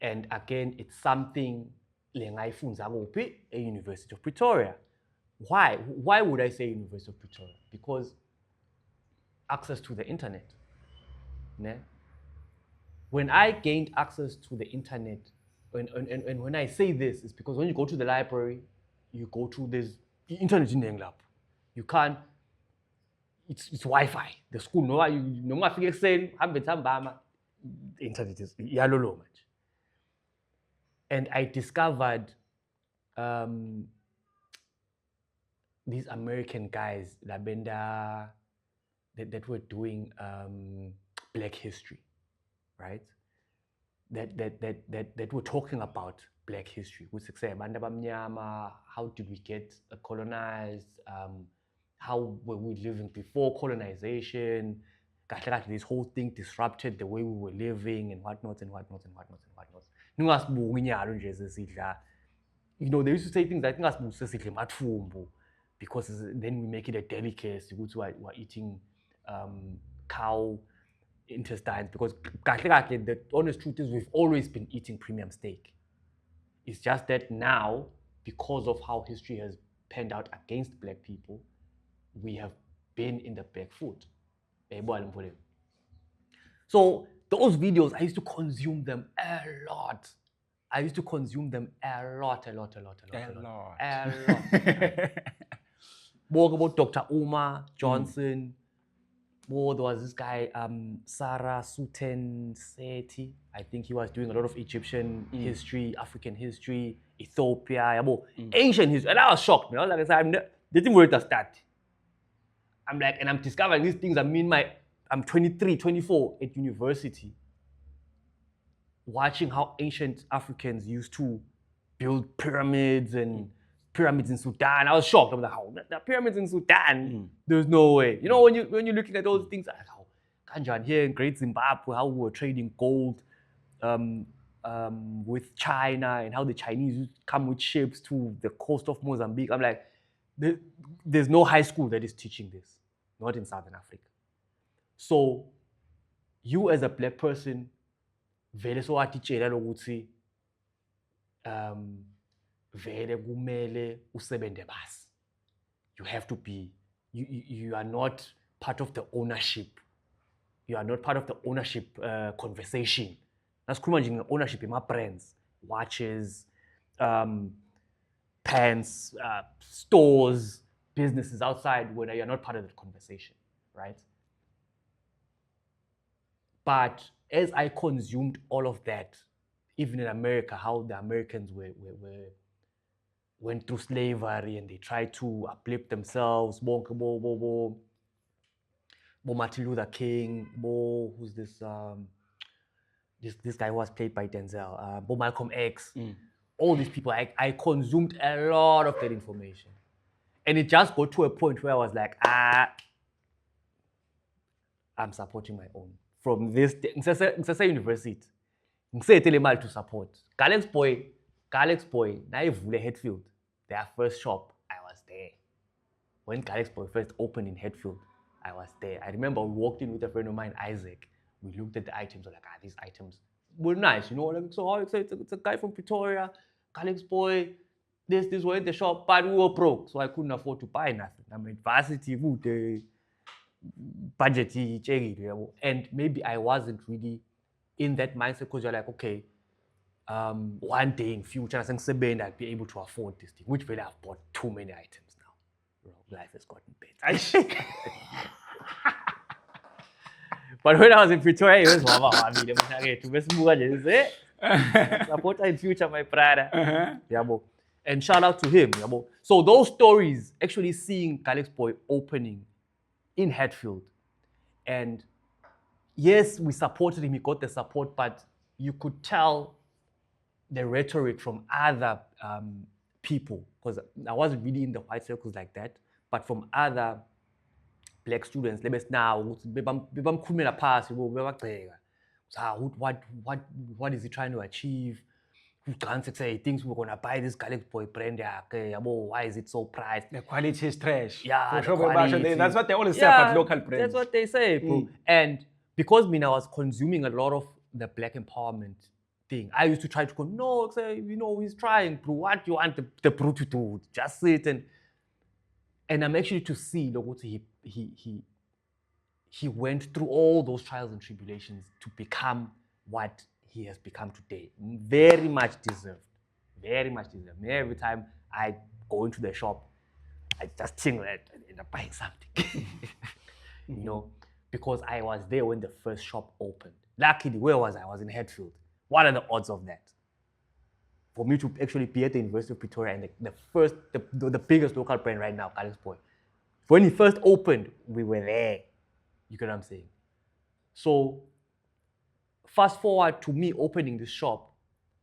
And again, it's something lengayifunza kuphi at University of Pretoria. Why? Why would I say University of Pretoria? Because access to the internet. Ne? When I gained access to the internet, and when I say this, it's because when you go to the library, you go to this internet in England. You can't. It's Wi-Fi. The school no ungafika ekuseni hambe ntambama. Internet is yalolo manje. And I discovered these American guys that were doing Black history, right? That were talking about Black history. How did we get colonized? How were we living before colonization? This whole thing disrupted the way we were living and whatnot and whatnot and whatnot and whatnot. You know, they used to say things like because then we make it a delicacy. We're eating cow intestines because the honest truth is we've always been eating premium steak. It's just that now, because of how history has panned out against Black people, we have been in the back foot. So those videos, I used to consume them a lot. More about Dr. Umar Johnson. More, there was this guy, Sarah Suten Seti. I think he was doing a lot of Egyptian history, African history, Ethiopia, ancient history. And I was shocked. You know? Like I said, the thing where it start. I'm like, and I'm discovering these things. I'm 23, 24 at university, watching how ancient Africans used to build pyramids and pyramids in Sudan. I was shocked. I was like, how? The pyramids in Sudan? There's no way. You know, when you're looking at those things, like how Kanjan here in Great Zimbabwe, how we were trading gold with China and how the Chinese used to come with ships to the coast of Mozambique. I'm like, there's no high school that is teaching this, not in Southern Africa. So you as a Black person, vele sowatitshela lokuthi vele kumele usebente basi. You have to be, you are not part of the ownership. You are not part of the ownership conversation. That's nje ownership in my brands, watches, pants, stores, businesses outside where you're not part of the conversation, right? But as I consumed all of that, even in America, how the Americans went through slavery and they tried to uplift themselves, Bo Martin Luther King, who's this this guy who was played by Denzel, Bo Malcolm X, all these people, I consumed a lot of that information. And it just got to a point where I was like, I'm supporting my own. From this, Ngisese University, ngisethele imali to support. Galax Boy, nayivule Hatfield, their first shop, I was there. When Galax Boy first opened in Hatfield, I was there. I remember we walked in with a friend of mine, Isaac. We looked at the items, we're like, these items were nice, you know. Like, so it's a guy from Pretoria, Galax Boy. This were in the shop, but we were broke, so I couldn't afford to buy nothing. I'm at varsity, budget, and maybe I wasn't really in that mindset because you're like, okay, one day in future, I'll be able to afford this thing, which really I've bought too many items now. Life has gotten better. But when I was in Pretoria, it was waba wabile mntakwethu besibuka nje nje support in future my brother. Yabo. And shout out to him, yabo. So those stories, actually seeing Calix Boy opening in Hatfield, and yes, we supported him, he got the support, but you could tell the rhetoric from other people, because I wasn't really in the white circles like that, but from other black students, now, what is he trying to achieve? He thinks we're gonna buy this Calix Boy brand. Why is it so priced? The quality is trash. Yeah, For the sure, quality. that's what they always say about local brands. That's what they say, bro. And because I was consuming a lot of the black empowerment thing, I used to try to go, no, say, he's trying, bro. What do you want the bro to do? Just sit and I'm actually to see, look, he went through all those trials and tribulations to become what he has become today. Very much deserved. Very much deserved. Every time I go into the shop, I just think that I'm buying something. Because I was there when the first shop opened. Luckily, where was I? I was in Hatfield. What are the odds of that? For me to actually be at the University of Pretoria and the biggest local brand right now, Calix Boy. When he first opened, we were there. You get what I'm saying? So, fast forward to me opening this shop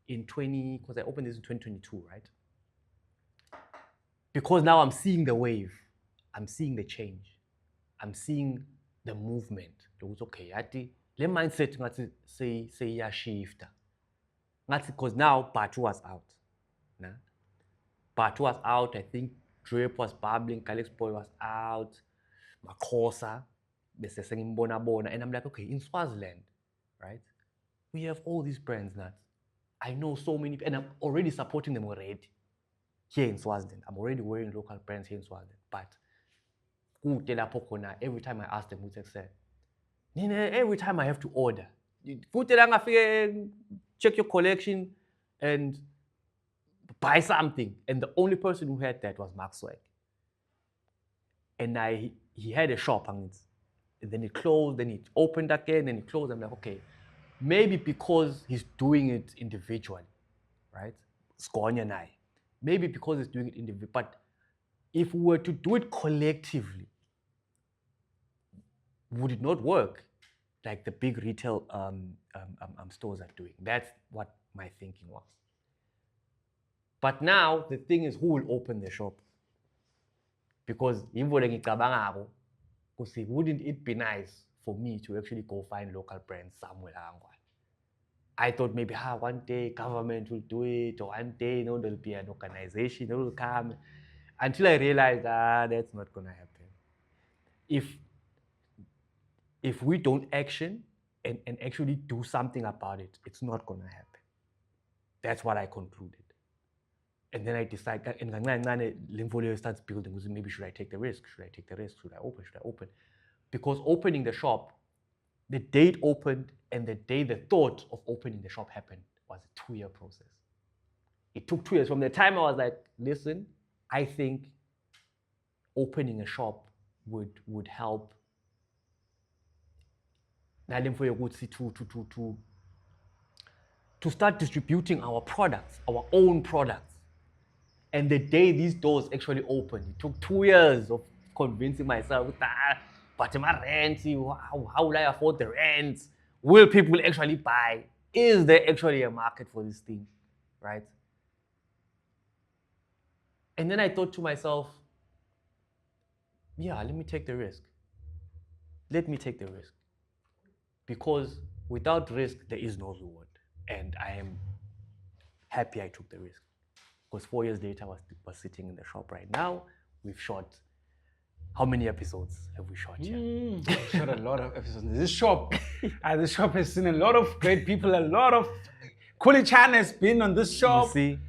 because I opened this in 2022, right? Because now I'm seeing the wave, I'm seeing the change, I'm seeing the movement. Okay, le mindset ngathi say iyashifta. Ngathi because now Batu was out. Nah? Batu was out, I think Drip was bubbling, Calix Boy was out, Makosa, bese sengimbona, and I'm like, okay, in Swaziland, right? We have all these brands now. I know so many, and I'm already supporting them already here in Swaziland. I'm already wearing local brands here in Swaziland. But every time I ask them, every time I have to order, check your collection and buy something. And the only person who had that was Mark Swag. And he had a shop, and then it closed, then it opened again, then it closed. I'm like, okay, maybe because he's doing it individually, right? Skonya and I. Maybe because he's doing it individually. But if we were to do it collectively, would it not work like the big retail stores are doing? That's what my thinking was. But now the thing is, who will open the shop? Because wouldn't it be nice for me to actually go find local brands somewhere? I thought maybe one day government will do it, or one day there'll be an organization that will come. Until I realized that's not gonna happen. If we don't action and actually do something about it, it's not gonna happen. That's what I concluded. And then I decided, and Limfolio starts building, maybe should I take the risk? Should I take the risk? Should I open? Because opening the shop, the day it opened and the day the thought of opening the shop happened was a 2-year process. It took 2 years. From the time I was like, listen, I think opening a shop would help to start distributing our products, our own products. And the day these doors actually opened, it took 2 years of convincing myself, but my rent, how will I afford the rent? Will people actually buy? Is there actually a market for this thing, right? And then I thought to myself, yeah, let me take the risk. Let me take the risk. Because without risk, there is no reward. And I am happy I took the risk. Because 4 years later, I was sitting in the shop right now. We've shot, how many episodes have we shot here? We've shot a lot of episodes. This shop has seen a lot of great people, a lot of... Kuli Chan has been on this shop. You see?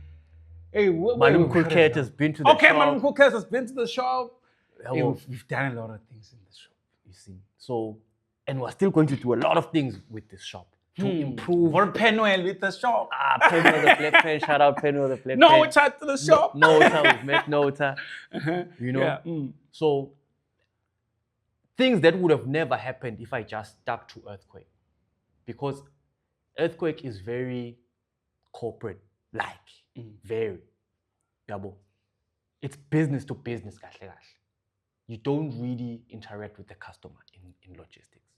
Hey, Malum Kulket has been to the shop. Okay, Malum Kulket has been to the shop. Hey, we've done a lot of things in this shop. You see? So, and we're still going to do a lot of things with this shop to improve. More Penuel with the shop. Penuel the Black Pen. Shout out Penuel the Black Pen. Nota to the shop. Nota, we've met Nota. You know? Yeah. So, things that would have never happened if I just stuck to Earthquake. Because Earthquake is very corporate-like, very. Yabo. It's business to business, kahle kahle. You don't really interact with the customer in logistics,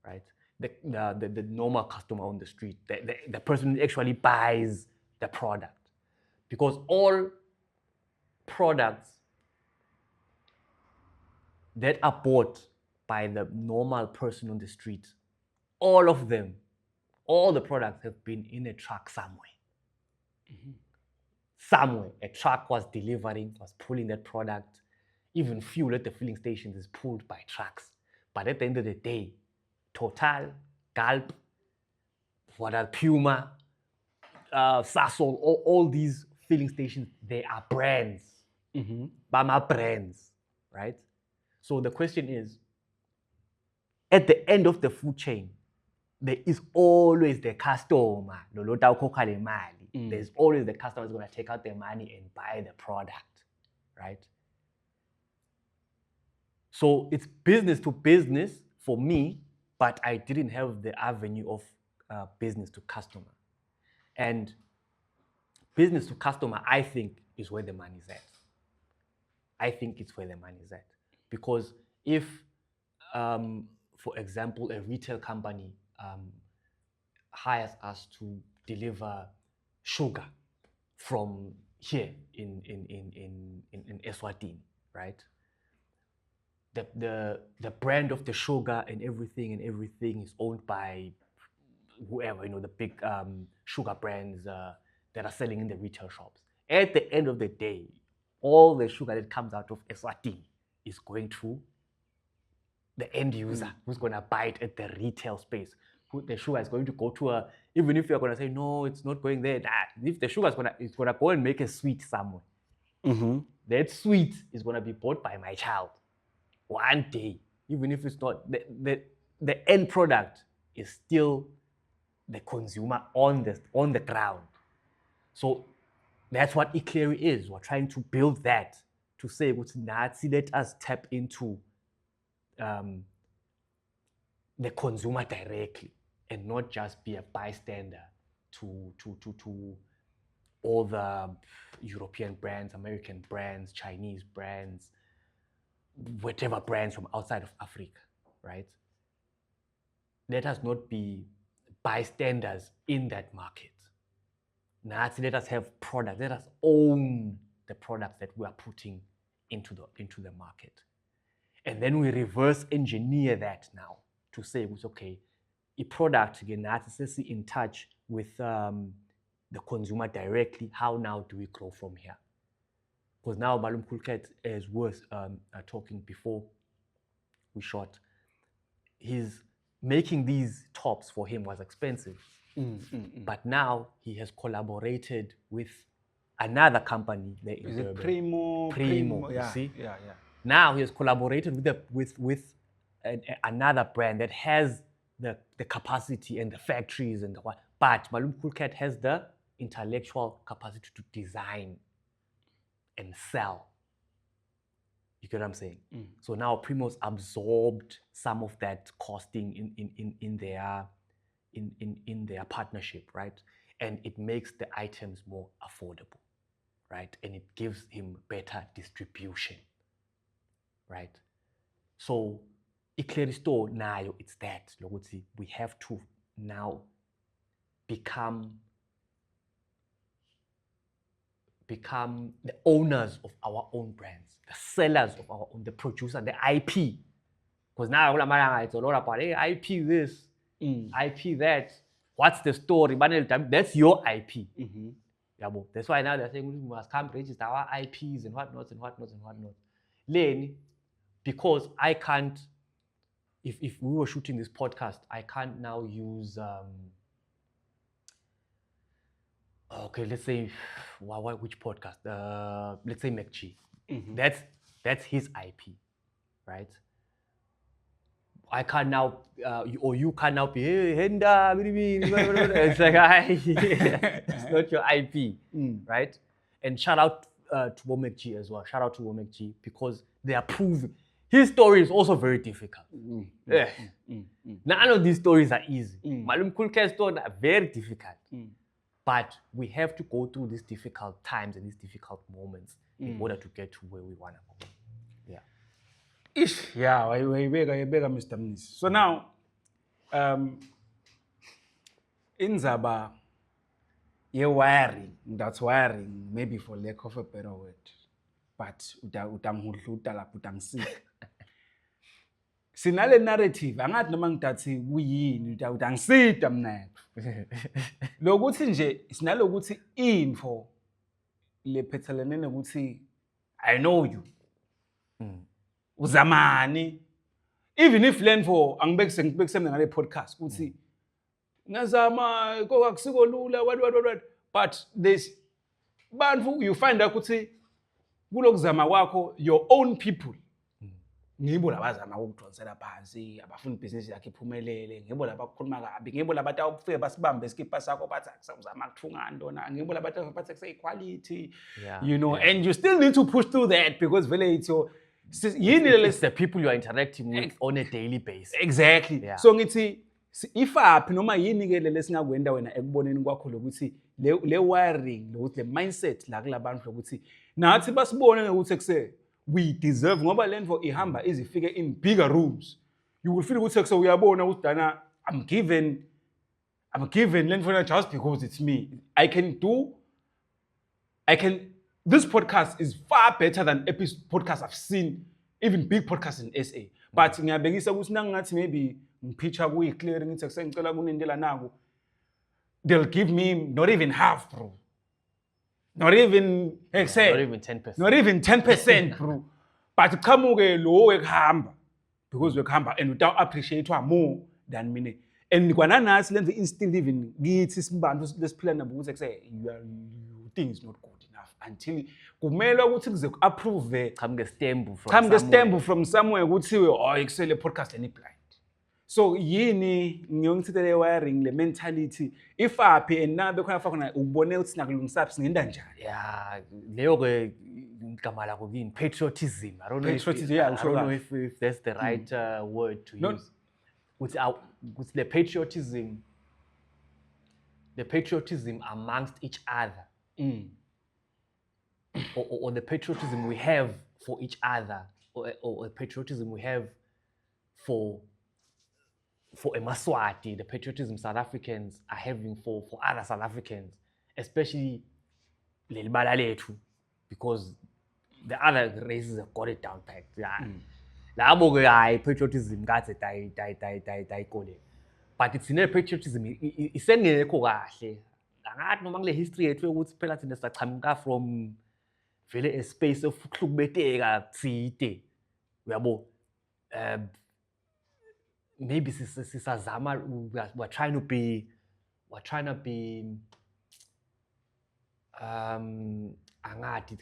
right? The normal customer on the street, the person who actually buys the product. Because all products that are bought by the normal person on the street, all of them, all the products have been in a truck somewhere. Somewhere, a truck was delivering, was pulling that product. Even fuel at the filling stations is pulled by trucks. But at the end of the day, Total, Gulp, Puma, Sasol, all these filling stations, they are brands. Bama brands, right? So the question is, at the end of the food chain, there is always the customer. There's always the customer who's going to take out their money and buy the product, right? So it's business to business for me, but I didn't have the avenue of business to customer. And business to customer, I think, is where the money is at. I think it's where the money is at. Because if, for example, a retail company hires us to deliver sugar from here in Eswatini, right? The brand of the sugar and everything is owned by whoever, the big sugar brands that are selling in the retail shops. At the end of the day, all the sugar that comes out of Eswatini is going to the end user who's going to buy it at the retail space. The sugar is going to go to even if you're going to say, no, it's not going there. If the sugar is going to go and make a sweet somewhere, that sweet is going to be bought by my child one day. Even if it's not, the end product is still the consumer on the ground. So that's what Eclairi is. We're trying to build that to say, let us tap into the consumer directly and not just be a bystander to all the European brands, American brands, Chinese brands, whatever brands from outside of Africa, right? Let us not be bystanders in that market. Let us have products. Let us own the products that we are putting into the market. And then we reverse engineer that now to say, okay, a product again, that's in touch with the consumer directly. How now do we grow from here? Because now Balum Kulket is worth talking before we shot. He's making these tops for him was expensive. But now he has collaborated with another company. Is it Primo? Primo, Yeah, you see? Yeah. Now he has collaborated with another brand that has the capacity and the factories and the what. But Balum Kulket has the intellectual capacity to design and sell. You get what I'm saying? So now Primo's absorbed some of that costing in their partnership, right? And it makes the items more affordable, right? And it gives him better distribution, right? So Eclairi Store now it's that. We have to now become the owners of our own brands, the sellers of our own, the producer, the IP. Because now it's a lot about IP this, IP that. What's the story? That's your IP. That's why now they're saying we must come register our IPs and whatnot. Then, because I can't, if we were shooting this podcast, I can't now use okay, let's say, which podcast? Let's say McG. That's his IP, right? I can't now, or you can't now be, hey, Henda, it's like, it's not your IP, right? And shout out to WOMEG as well. Shout out to WOMEG because they are proving, his story is also very difficult. Yeah. None of these stories are easy. Malum Kulke's stories are very difficult. But we have to go through these difficult times and these difficult moments in order to get to where we want to go. Yeah. Ish, yeah, wayibeka Mr. Mnisi. So now, inzaba ye-wiring, that's wiring, maybe for lack of a better word. But utangihudluta lapho utangisika. Sinale narrative, angathi noma ngidathi kuyini, utangisida mna. Lokuthi nje, sinalokuthi info lephethelene nokuthi I know you. Uzamani. Even if learn for ngibekuse ngale podcast ukuthi ngazama kokusiko lula what but there's bantu you find out ukuthi kulokuzama kwakho your own people ngibo labazama ukudonsela phansi abafuna ibhizinisi yakhe iphumelele ngibo labakhuluma kabi ngibo labantu abafike basibambe isikipha sakho bathi akusazama kuthunga ntona ngibo labantu bathi kuse equality you know and you still need to push through that because vele it's your It's the people you are interacting with on a daily basis. Exactly. Yeah. So ngithi ifaphi noma yini ke lesingakwenda wena ekuboneni kwakho lokuthi le wiring lokuthi le mindset la kulabantu lokuthi nathi basibone ukuthi ekuse we deserve ngoba lento ihamba izifike in bigger rooms. You will feel ukuthi ekuse uyabona ukuthi dana I'm given lento just because it's me. This podcast is far better than podcasts I've seen, even big podcasts in SA. But ngiyabekisa ukuthi nangathi maybe ngipitcha kuyi-clear ngithi akusengicela kunendlela naku. They'll give me not even half, bro. Not even 10%. Not even 10%, bro. But qamuke lo wekuhamba because wekuhamba and without appreciate more than mina. And kwananathi lenze instill even kithi sibantu lesiphila nabo ukuthi you think it's not good enough until kumele ukuthi kuze ku-approve qamuke stembu from somewhere kuthiwe ikusele podcast any blind. So yini ngiyongithethe le wiring le mentality ifaphi and nabe khona khona ubone ukuthi nakulungisaphi singenda njani. Yeah, leyo ke igama lakho kini patriotism. I don't know if that's the right word to use. With the patriotism amongst each other. Or the patriotism we have for each other, or the patriotism we have for a Maswati, the patriotism South Africans are having for other South Africans, especially Lelibala Lethu, because the other races have got it down packed. Labo ke patriotism ngathi dayikole. But it's in a patriotism isengekho kahle. Angathi noma kule history yethu ukuthi phela thina sachamuka from vele a space of ukuhlukubeteka tsite. Uyabo maybe sisazama we're trying to be angathi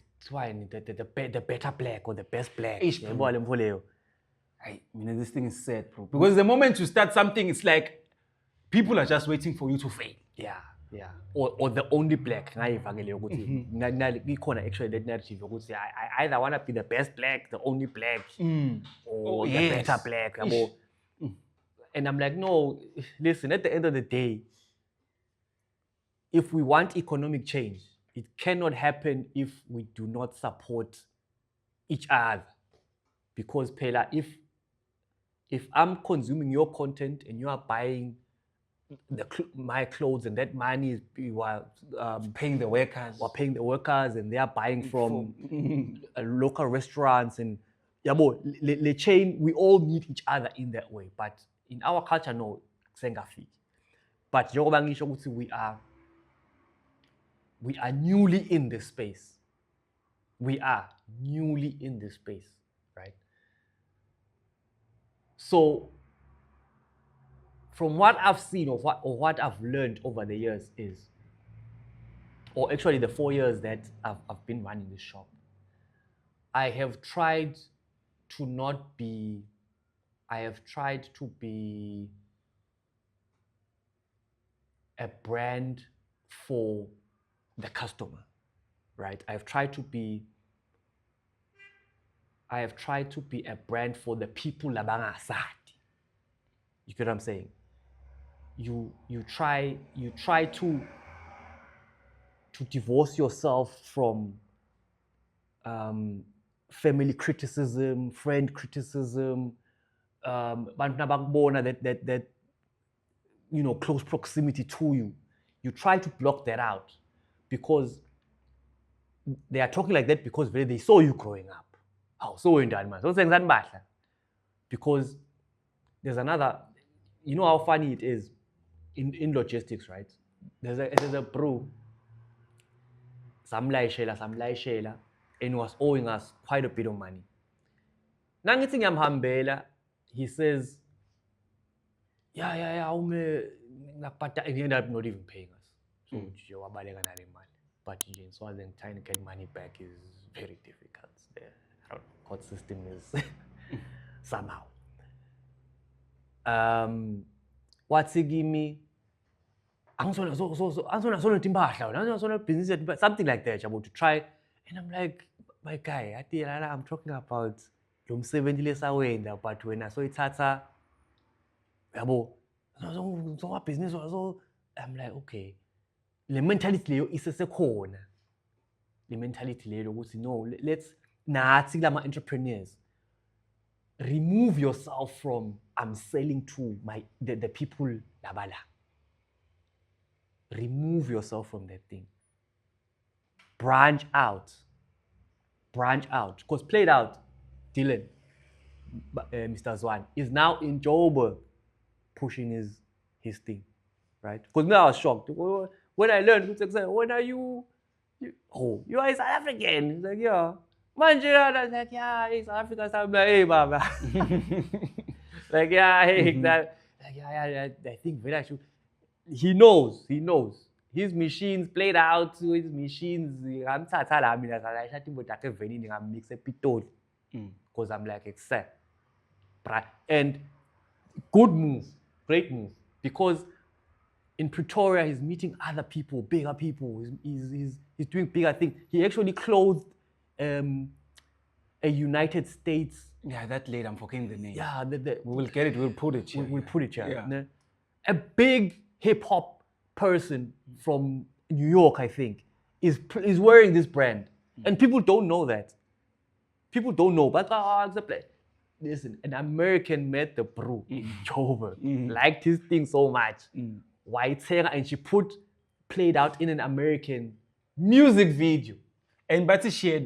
the better black or the best black. Yebo le mfo leyo. This thing is sad, bro. Because the moment you start something, it's like people are just waiting for you to fail. Yeah. Or the only black. Ngayivakele ukuthi ikhona actually that narrative ukuthi I either want to be the best black, the only black, or the better black. And I'm like, no, listen, at the end of the day, if we want economic change, it cannot happen if we do not support each other. Because Pela, if I'm consuming your content and you are buying my clothes and that money you are paying the workers, and they are buying from local restaurants and the chain, we all need each other in that way. But in our culture, no, sengafiki. But we are newly in this space. We are newly in this space, right? So, from what I've seen or what I've learned over the years is, or actually the 4 years that I've been running this shop, I have tried to be a brand for the customer, right? I've tried to be I have tried to be a brand for the people labangasadi. You get what I'm saying? You try to divorce yourself from family criticism, friend criticism, bantu nabakubona that close proximity to you. You try to block that out because they are talking like that because they saw you growing up. Oh, so indani man. So sengizani bahla. Because there's another, you know how funny it is in logistics, right? There's a bro, samlayishela, and he was owing us quite a bit of money. Nangithi ngiyamhambela, he says, yeah, and he ended up not even paying us. So wabaleka nale mali. But in Swaziland, trying to get money back is very difficult. The court system is somehow. What's he give me? Business, something like that. About to try, and I'm like, my guy, I'm talking about Lum 70 less away, but when I saw it, so what business also? I'm like, okay. The mentality leyo isesekhona. The mentality leyo ukuthi no, let's nathi lama entrepreneurs remove yourself from I'm selling to the people labala. Remove yourself from that thing. Branch out. Because played out, Dylan, Mr. Zwan, is now in Joburg pushing his thing, right? Because now I was shocked. When I learned, when are you are South African. He's like, yeah. Manjira, I was like, yeah, he's South African. So I'm like, hey, Baba. Like, yeah, hey, exactly. Like, yeah, I think very actually. He knows. His machines played out, his machines, I'm mix a pitol. Because I'm like, except. And good move, great move. Because in Pretoria, he's meeting other people, bigger people. He's doing bigger things. He actually clothed a United States. Yeah, that lady, I'm forgetting the name. Yeah, we will get it. We'll put it here. We'll put it here. Yeah. A big hip hop person from New York, I think, is wearing this brand, and people don't know that. People don't know, but listen, an American met the bro in Joburg, liked his thing so much. White hair, and she played out in an American music video. And but she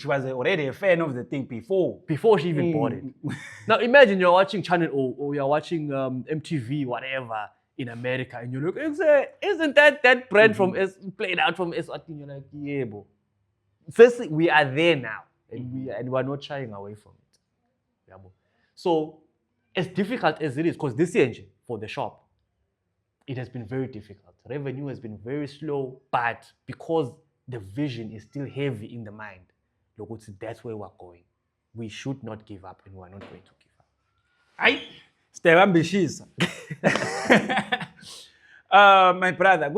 was already a fan of the thing before she even bought it. Now imagine you're watching Channel O or you're watching MTV, whatever, in America, and you're like, isn't that brand from played out from Eswatini? You're like, yeah, bro. Firstly, we are there now, and we're not shying away from it. Yeah, bro. So as difficult as it is, because this engine for the shop, it has been very difficult. Revenue has been very slow, but because the vision is still heavy in the mind, look, that's where we're going. We should not give up, and we're not going to give up. Aye, stay ambitious. My brother,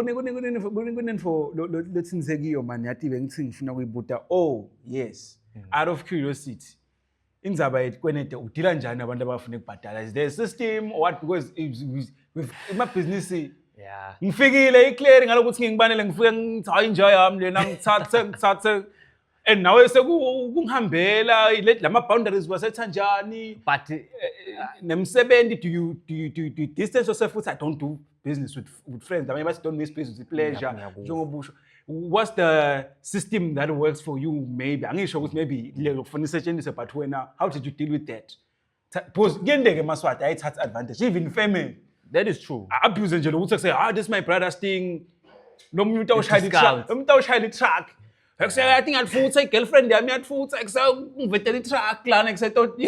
oh yes, out of curiosity, indzaba yethu udila njani abantu abafuna ukubhadala? Is there a system or what? Because with my business, yeah, ngifikile iclear ngalokuthi ngingibanele ngifike ngithatha enjoy yami lena ngithathe and now sekungihambela lama boundaries wasetha njani, but nemsebenzi do you distance yourself with? I don't do business with friends. I mean, but don't miss business with pleasure. What's the system that works for you? Maybe angisho ukuthi maybe for isetshenziswe, but wena, how did you deal with that? Because ngendeke maswati ayithatha advantage even family. That is true. Abuse nje lokuthi say, this is my brother's thing. Nomuntu awushayela i-truck. Ekuse I think atfutha i-girlfriend yami yatfutha ekuse ngivetela i-truck lana ekuse tot.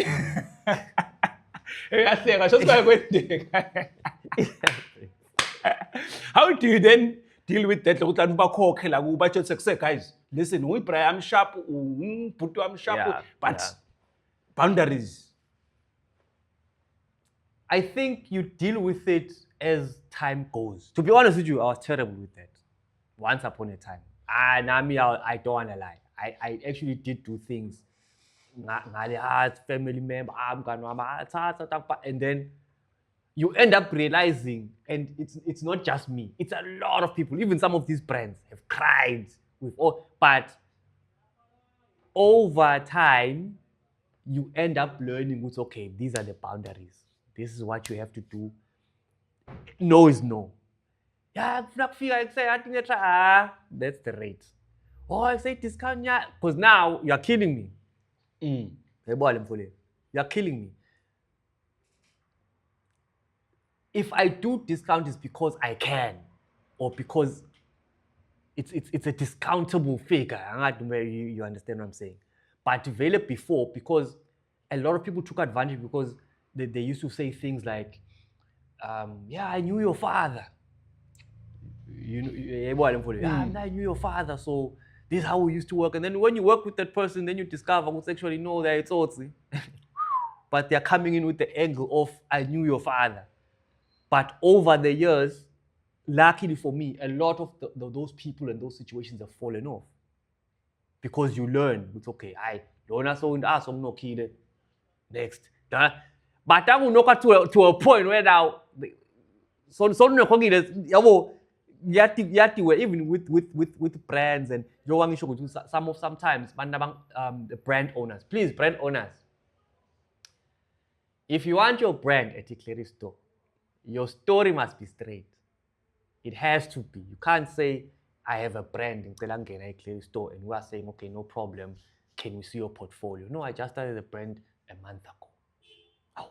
Eyahleka sho sikwendeka. How do you then deal with that? Lokuthi abantu bakhokhe la kuba bathi say, guys, listen, uyibrayi am sharp, ubhuti am sharp, but boundaries. I think you deal with it as time goes. To be honest with you, I was terrible with that. Once upon a time. I don't want to lie. I actually did do things family member, and then you end up realizing, and it's not just me, it's a lot of people, even some of these brands have cried with all, but over time, you end up learning what's okay, these are the boundaries. This is what you have to do. No is no. Yeah, that's the rate. Oh, I say discount, yeah. Because now you're killing me. You're killing me. If I do discount, it's because I can, or because it's a discountable figure. You understand what I'm saying? But developed before, because a lot of people took advantage, because they used to say things like, yeah, I knew your father. I knew your father, so this is how we used to work. And then when you work with that person, then you discover what's actually know that it's Otsi. But they're coming in with the angle of, I knew your father. But over the years, luckily for me, a lot of those people and those situations have fallen off. Because you learn, it's okay, I don't know next. But I will knock to a point where now, even with brands and sometimes the brand owners. Please, brand owners. If you want your brand at a Eclairix store, your story must be straight. It has to be. You can't say, I have a brand in Telangana Eclairix store, and we are saying, okay, no problem. Can we see your portfolio? No, I just started the brand a month ago. Oh.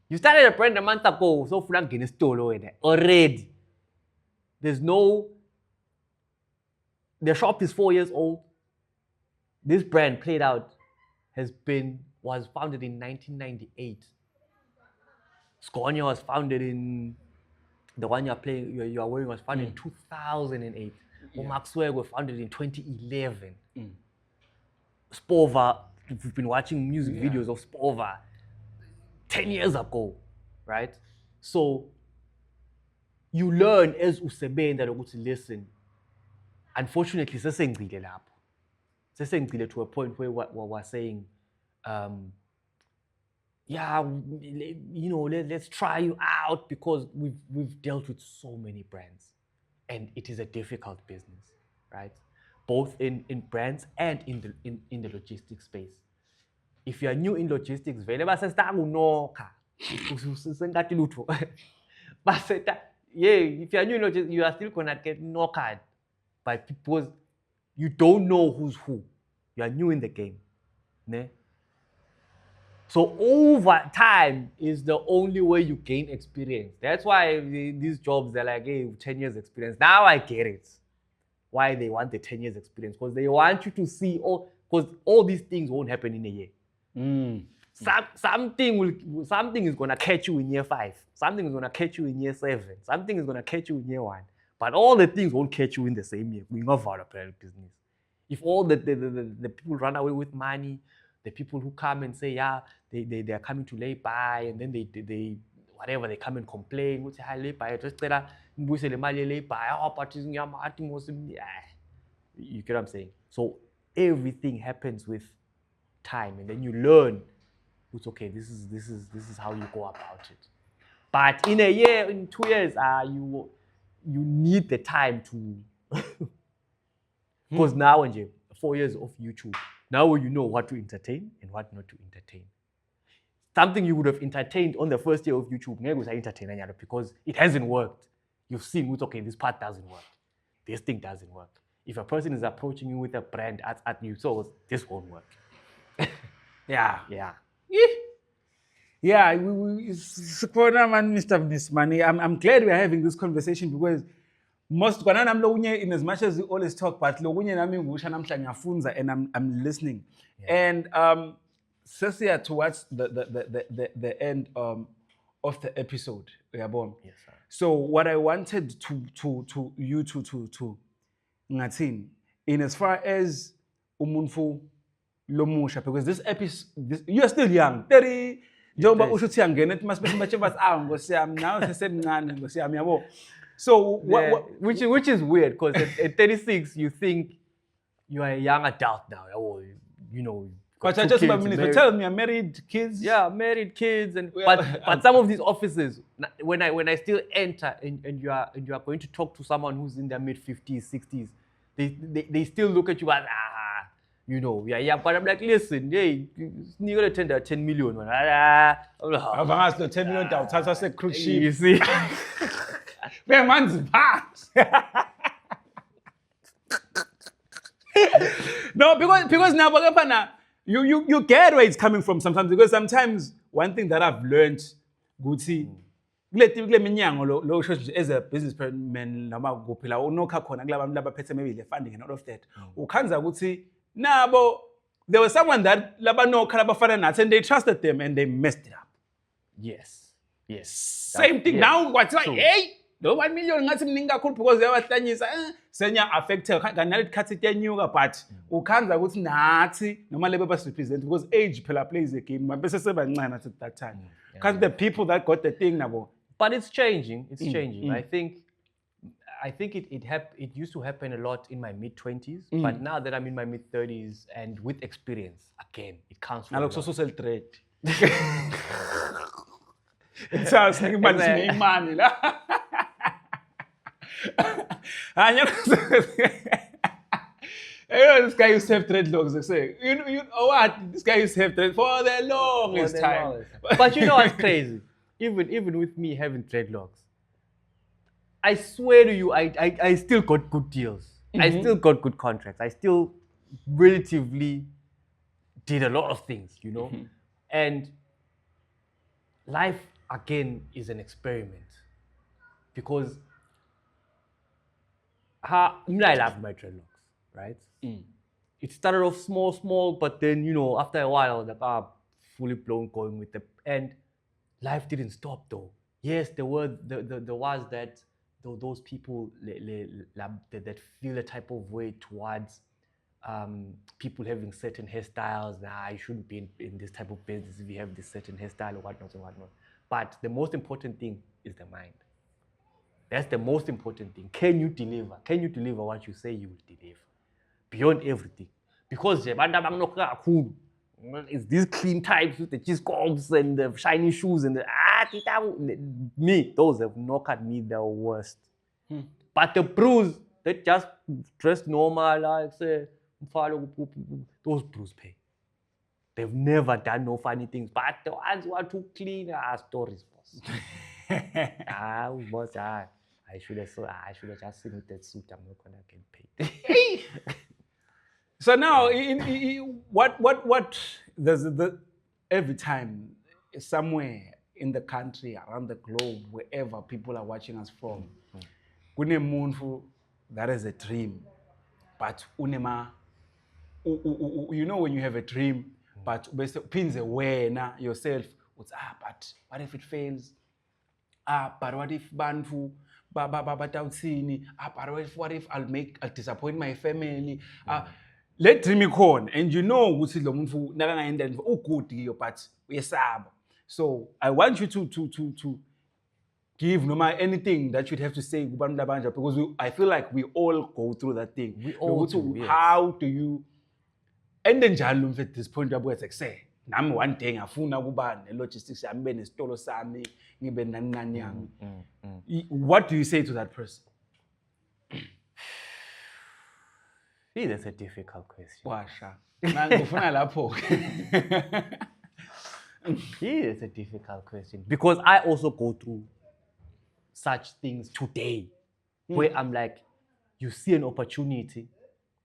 You started a brand a month ago, so Fulangene store already. There's no, the shop is 4 years old. This brand, Played Out, was founded in 1998. Scania was founded in, the one you are wearing was founded in 2008. Yeah. Maxwell was founded in 2011. Spova, we've been watching music videos of Spova 10 years ago, right? So you learn as usebenza ukuthi listen. Unfortunately, sesengcile lapho. Sesengcile to a point where we're saying, yeah, let's try you out, because we've dealt with so many brands, and it is a difficult business, right? Both in brands and in the logistics space. If you are new in logistics, if you are new in logistics, you are still gonna get knocked by people because you don't know who's who. You are new in the game, ne? So over time is the only way you gain experience. That's why these jobs, they're like, hey, 10 years experience. Now I get it. Why they want the 10 years experience. Because they want you to see because all these things won't happen in a year. Something is going to catch you in year 5. Something is going to catch you in year 7. Something is going to catch you in year 1. But all the things won't catch you in the same year. We're not volatile business. If all the people run away with money, the people who come and say, yeah, they are coming to lay by, and then they whatever, they come and complain, we say, hi, lay by, just tell lay by, but you get what I'm saying? So everything happens with time, and then you learn, it's okay, this is how you go about it. But in a year, in 2 years, you need the time to, because now, 4 years of YouTube, now you know what to entertain and what not to entertain. Something you would have entertained on the first year of YouTube, because it hasn't worked. You've seen, okay, this part doesn't work. This thing doesn't work. If a person is approaching you with a brand at new source, this won't work. Yeah. Yeah. Yeah, Mr. Nismani, I'm glad we're having this conversation, because most in as much as we always talk, but and I'm listening. Yeah. And Cecia, towards the end of the episode, we are born. Yes, sir. So what I wanted to you to ngatin, in as far as umunfu lomusha, because this episode, you are still young. 30 Joba ushuthi angene ethi masibe bachevas ngosiyami now sesemncane ngosiyami yabo. So which is weird, because at 36 you think you are a young adult now. You know, But two I just kids, married. tell me, I'm married, kids. Yeah, married, kids, and Yeah. but some of these offices, when I still enter and you are going to talk to someone who's in their mid-50s, 60s, they still look at you as you know, yeah. But I'm like, listen, hey, you're gonna tender 10 million, man. I've asked the 10 million down. That's a cruise ship. You see. Man, man's packed. No, because now, you get where it's coming from sometimes. Because sometimes one thing that I've learned, Guti, as a businessman, lama kuphila unokha khona kulabantu labaphethe maybe the funding and all of that. Ukhanza ukuthi nabo there was someone that labanokha labafana nathi and they trusted them and they messed it up. Yes. Same thing. Yes. Now what's like, True. hey, no 1 million ngathi mningi kakhulu because yabahlanyisa senya affected kanali ikhathi itenyuka but ukhanza ukuthi nathi noma lebe bas represent because age phela plays a game bese sebancane at that time. Because the people that got the thing nabo. But it's changing. It's changing. I think it used to happen a lot in my mid-20s, but now that I'm in my mid-30s and with experience, again, it counts for a lot. Social trade. It sounds like money la. This guy used to have dreadlocks. They say, you know what? This guy used to have dreadlocks for the longest time. But you know what's crazy? Even with me having dreadlocks, I swear to you, I still got good deals. I still got good contracts. I still relatively did a lot of things, you know? And life, again, is an experiment. Because I love my dreadlocks, right? It started off small, but then, you know, after a while, I was like, fully blown going with the... And life didn't stop, though. Yes, there was that those people that feel a type of way towards people having certain hairstyles. You shouldn't be in this type of business if you have this certain hairstyle or whatnot and whatnot. But the most important thing is the mind. That's the most important thing. Can you deliver? Can you deliver what you say you will deliver? Beyond everything. Because it's these clean types with the cheese combs and the shiny shoes and those have knocked at me the worst. But the bros that just dress normal, like say, those bros pay. They've never done no funny things. But the ones who are too clean are stories, boss. I should have just seen with that suit. I'm not gonna get paid. So now, what there's every time somewhere in the country, around the globe, wherever people are watching us from, that is a dream, but unema, you know when you have a dream, but pins away na yourself. But what if it fails? But what if bantu? But what if I'll disappoint my family? Let dream on, and you know what is the muntu nakangayenda good but uyesaba. So I want you to give no matter anything that you'd have to say because I feel like we all go through that thing. We all do, yes. How do you and then at this point like say nami one day ngafuna kuba ne-logistics yami ngibe nesitolo sami ngibe nani yami. What do you say to that person? That's a difficult question. Washa. Ngifuna lapho. It's a difficult question because I also go through such things today where I'm like, you see an opportunity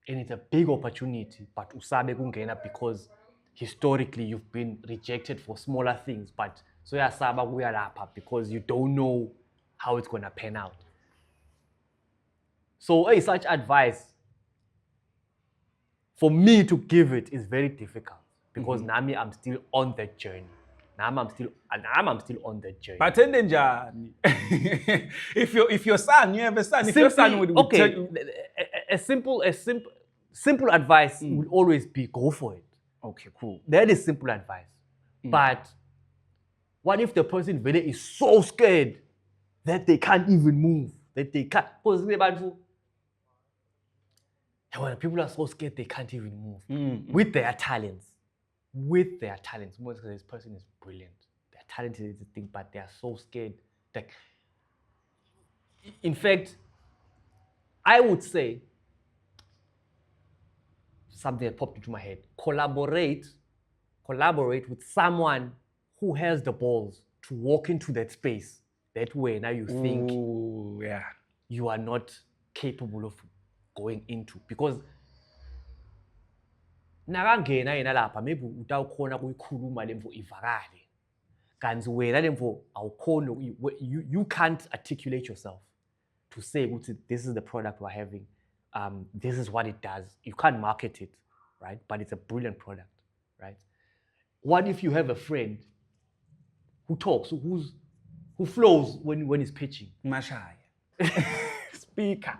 and it's a big opportunity, but usabe kungena because historically you've been rejected for smaller things, but so yasaba kuyalapha because you don't know how it's gonna pan out. So such advice for me to give it is very difficult because Nami, I'm still on that journey. I'm still on that journey. But then, if your son, you have a son, if your son would tell you, a simple advice will always be go for it. Okay, cool. That is simple advice. But what if the person really is so scared that they can't even move, that they can't? Because people are so scared they can't even move with their talents. with their talents. Most of this person is brilliant. They're talented at the thing, but they are so scared. Like, in fact, I would say something that popped into my head. Collaborate with someone who has the balls to walk into that space. That way, now you think Ooh, yeah. you are not capable of going into, because nakangena yena lapha maybe utawukhona kuyikhuluma lemvo ivakale kanti wena lemvo awukhoni, you can't articulate yourself to say ukuthi this is the product we're having, this is what it does. You can't market it, right? But it's a brilliant product, right? What if you have a friend who talks, who flows when he's pitching? Mashaya. Speaker.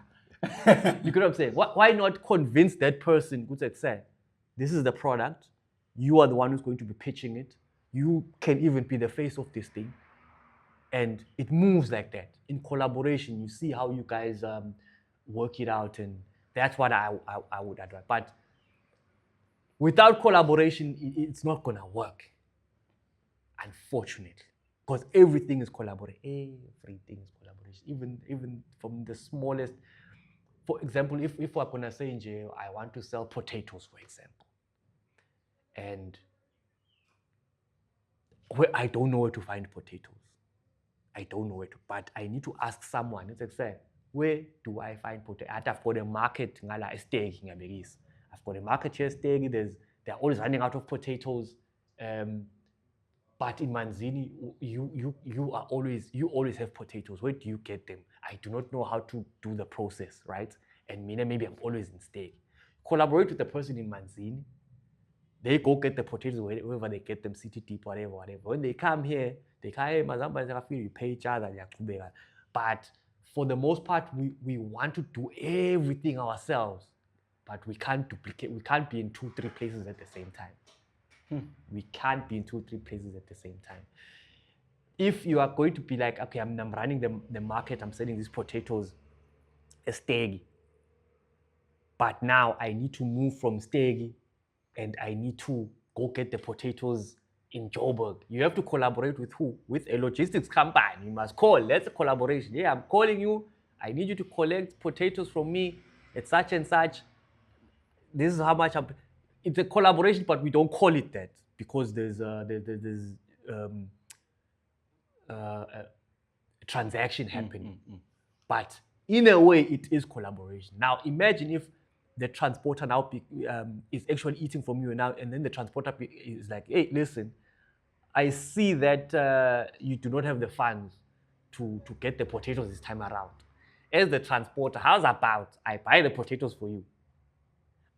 You get what I'm saying? Why not convince that person who said, this is the product, you are the one who's going to be pitching it, you can even be the face of this thing, and it moves like that. In collaboration, you see how you guys work it out, and that's what I would advise. But without collaboration, it's not gonna work, unfortunately, because everything is collaboration. Everything is collaboration, even from the smallest. For example, if we're gonna say in jail, I want to sell potatoes, for example, and I don't know where to find potatoes. I don't know where to, but I need to ask someone. It's like, say, where do I find potatoes? I've got a market, I've got a market here, they're always running out of potatoes. But in Manzini, you always have potatoes. Where do you get them? I do not know how to do the process, right? And maybe I'm always in stake. Collaborate with the person in Manzini. They go get the potatoes wherever they get them, city deep, whatever. When they come here, they come here, you pay each other. But for the most part, we want to do everything ourselves, but we can't duplicate. We can't be in 2-3 places at the same time. We can't be in 2-3 places at the same time. If you are going to be like, okay, I'm running the market, I'm selling these potatoes, Stegi, but now I need to move from Stegi and I need to go get the potatoes in Joburg. You have to collaborate with who? With a logistics company. You must call. That's a collaboration. Yeah, I'm calling you. I need you to collect potatoes from me at such and such. This is how much it's a collaboration, but we don't call it that because there's a transaction happening. But in a way, it is collaboration. Now, imagine if the transporter now is actually eating from you now, and then the transporter is like, hey, listen, I see that you do not have the funds to get the potatoes this time around. As the transporter, how's about I buy the potatoes for you?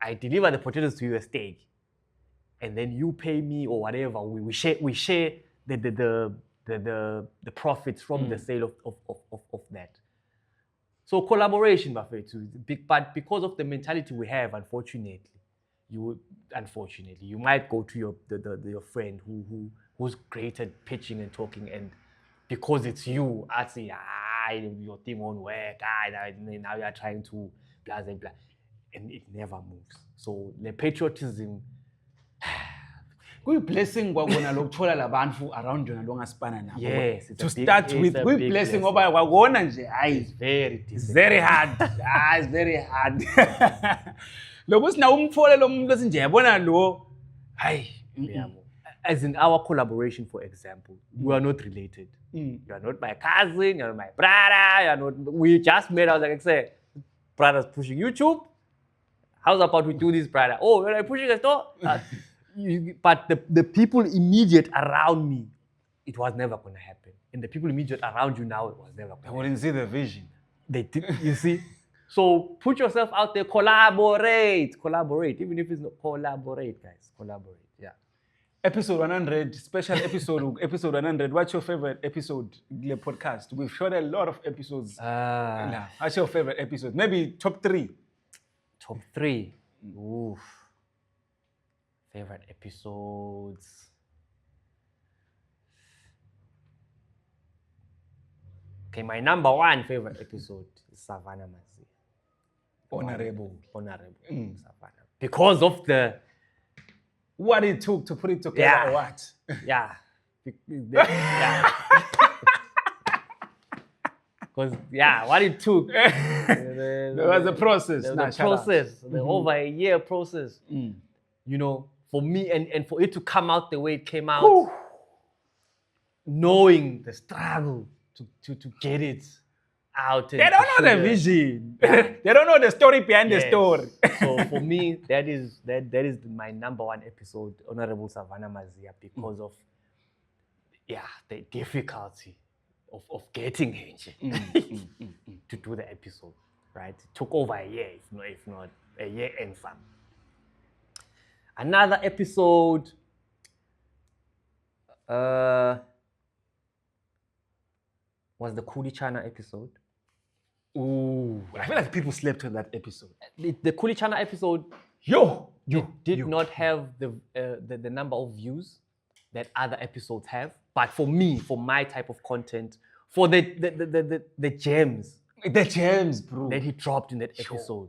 I deliver the potatoes to you a steak, and then you pay me or whatever. We share the profits from the sale of that. So collaboration, Bafethu, but because of the mentality we have, unfortunately, you might go to your friend who's great at pitching and talking, and because it's you, I say, your thing won't work. Now you are trying to blah blah blah, and it never moves. So the patriotism. Kuyi-blessing kwakona lokuthola labantu around yona longasipana nabo. Yes, to start with, kuyi-blessing ngoba kwakona nje hayi It's very hard. It's very hard. Lokho sina umfole lo muntu esinje yabona lo hayi. As in our collaboration, for example, we are not related. You are not my cousin, you're not my brother, we just met. I was like, I said, brother's pushing YouTube. How's about we do this, brother? Oh, you're pushing a store? But the people immediate around me, it was never going to happen. And the people immediate around you now, it was never going to happen. I wouldn't see the vision. They did, you see? So put yourself out there, collaborate. Even if it's not, collaborate, guys. Collaborate, yeah. Episode 100, special episode, episode 100. What's your favorite episode in the podcast? We've shot a lot of episodes. What's your favorite episode? Maybe top 3. Top 3. Oof. Favorite episodes. Okay, my number 1 favorite episode is Savannah Mazi. Honorable. Savannah. Because of the what it took to put it together Yeah. or what? Yeah. Yeah. Because, what it took. There was a process. The Nah, shout out. process, the over a year process. Mm. You know, for me and for it to come out the way it came out, Whew. knowing the struggle to get it out. They don't know the vision. They don't know the story behind the Yes. story. So for me, that is my number one episode, Honorable Savannah Mazia, because of the difficulty of getting here to do the episode. Right? It took over a year, if not a year and some. Another episode. Was the Kuli Chana episode. Ooh, I feel like people slept on that episode. The Kuli Chana episode did not have the number of views that other episodes have. But for me, for my type of content, for the gems The gems, bro. that he dropped in that episode,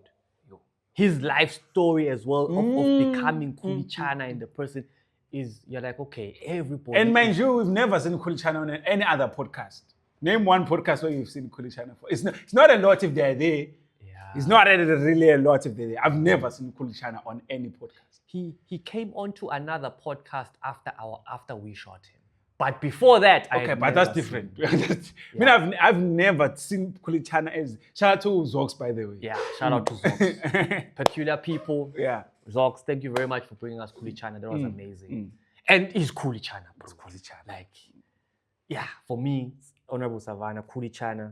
his life story as well of becoming Kuli Chana and the person is, you're like, okay, everybody. And mind you, we've never seen Kuli Chana on any other podcast. Name one podcast where you've seen Kuli Chana for. It's not a lot if they're there. Yeah. It's not really a lot if they're there. I've never seen Kuli Chana on any podcast. He came onto another podcast after we shot him. But before that, Okay, but that's different. I mean, I've never seen Kuli Chana as. Shout out to Zox, by the way. Yeah, shout out to Zox. Peculiar people. Yeah. Zox, thank you very much for bringing us Kuli Chana. That was amazing. And he's Kuli Chana, bro. It's Kuli Chana. Like, for me, Honorable Savannah, Kuli Chana.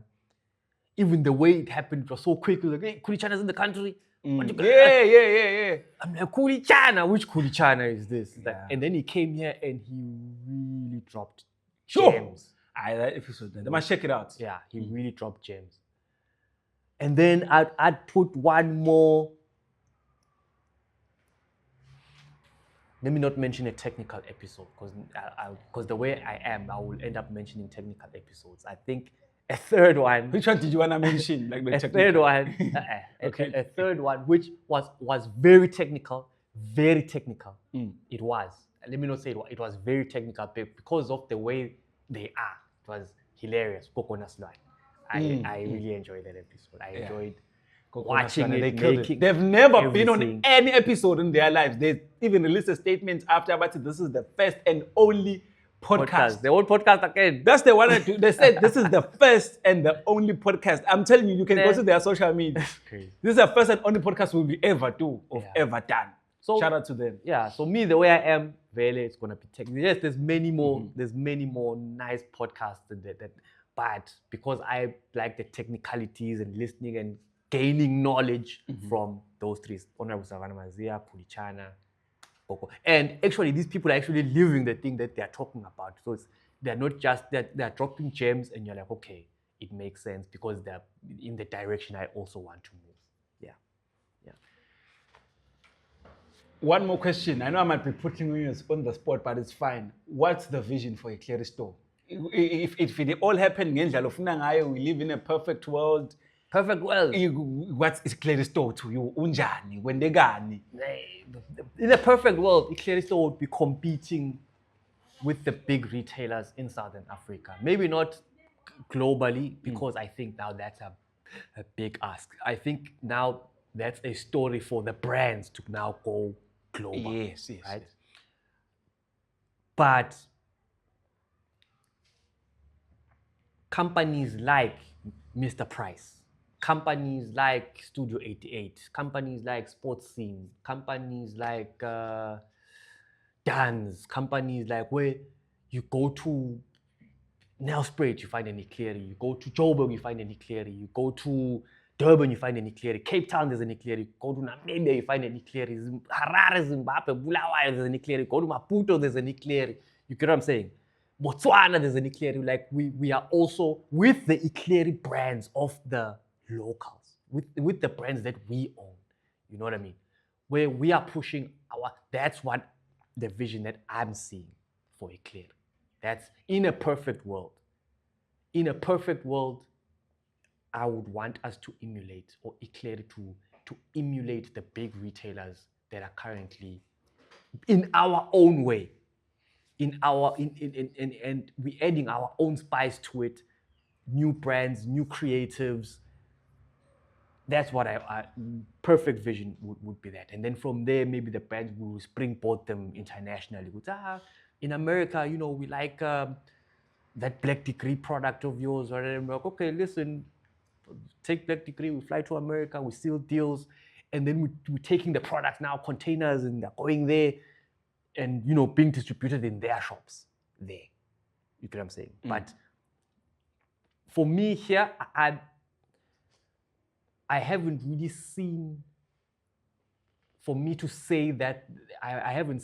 Even the way it happened, it was so quick. It was like, hey, Kuli Chana's in the country. What you got? Yeah. I'm like, Kuli Chana, which Kuli Chana is this? Like, Yeah. and then he came here and he really dropped Sure. gems. That episode. They must check it out. Yeah, he really dropped gems. And then I'd put one more. Let me not mention a technical episode because the way I am, I will end up mentioning technical episodes. I think a third one. Which one did you want to mention? Like the A technical? third one. Okay. A third one, which was very technical, very technical. It was. Let me not say it was very technical, but because of the way they are, it was hilarious. Coconut Slide. I really enjoyed that episode. I enjoyed watching They it, killed making it. They've never been on everything. any episode in their lives. They even released a statement after about it. This is the first and only podcast. The old podcast again. That's the one they said this is the first and the only podcast. I'm telling you, you can go to their social media. Crazy. This is the first and only podcast we'll be ever do or ever done. So- shout out to them. Yeah, so me, the way I am, really, it's gonna be technical. Yes, there's many more. There's many more nice podcasts that, but because I like the technicalities and listening and gaining knowledge from those three, Honorable Savannah Mazia, Kuli Chana, Coco. And actually, these people are actually living the thing that they're talking about. So they're not just they're dropping gems, and you're like, okay, it makes sense because they're in the direction I also want to move. Yeah. One more question. I know I might be putting you on the spot, but it's fine. What's the vision for a clear store? If it all happened, we live in a perfect world. Perfect world. What's a clear store to you? Unjani? When they gani? In a perfect world, Clear Store would be competing with the big retailers in Southern Africa. Maybe not globally, because I think now that's a big ask. I think now that's a story for the brands to now go global. Yes. Right? But companies like Mr. Price, companies like Studio 88, companies like Sports Scene, companies like Dan's, companies like where you go to Nelspruit, you find any clearly. You go to Joburg, you find any clearly. You go to Durban, you find any clearly. Cape Town, there's any clearly. You go to Namibia, you find any clearly. Harare, Zimbabwe, Bulawayo, there's any clearly. Go to Maputo, there's any clearly. You get what I'm saying? Botswana, there's an Eclairi. Like we are also with the Eclairi brands of the locals, with the brands that we own. You know what I mean? Where we are pushing that's what the vision that I'm seeing for Eclairi. That's in a perfect world. In a perfect world, I would want us to emulate, or Eclairi to emulate the big retailers that are currently in our own way. And we're adding our own spice to it, new brands, new creatives. That's what I perfect vision would be that. And then from there, maybe the brands will springboard them internationally. In America, you know, we like that Black Degree product of yours. Or I'm like, okay, listen, take Black Degree, we fly to America, we seal deals, and then we're taking the products now, containers, and they're going there, and you know, being distributed in their shops there. You get what I'm saying? But for me here, I haven't really seen. For me to say that, I haven't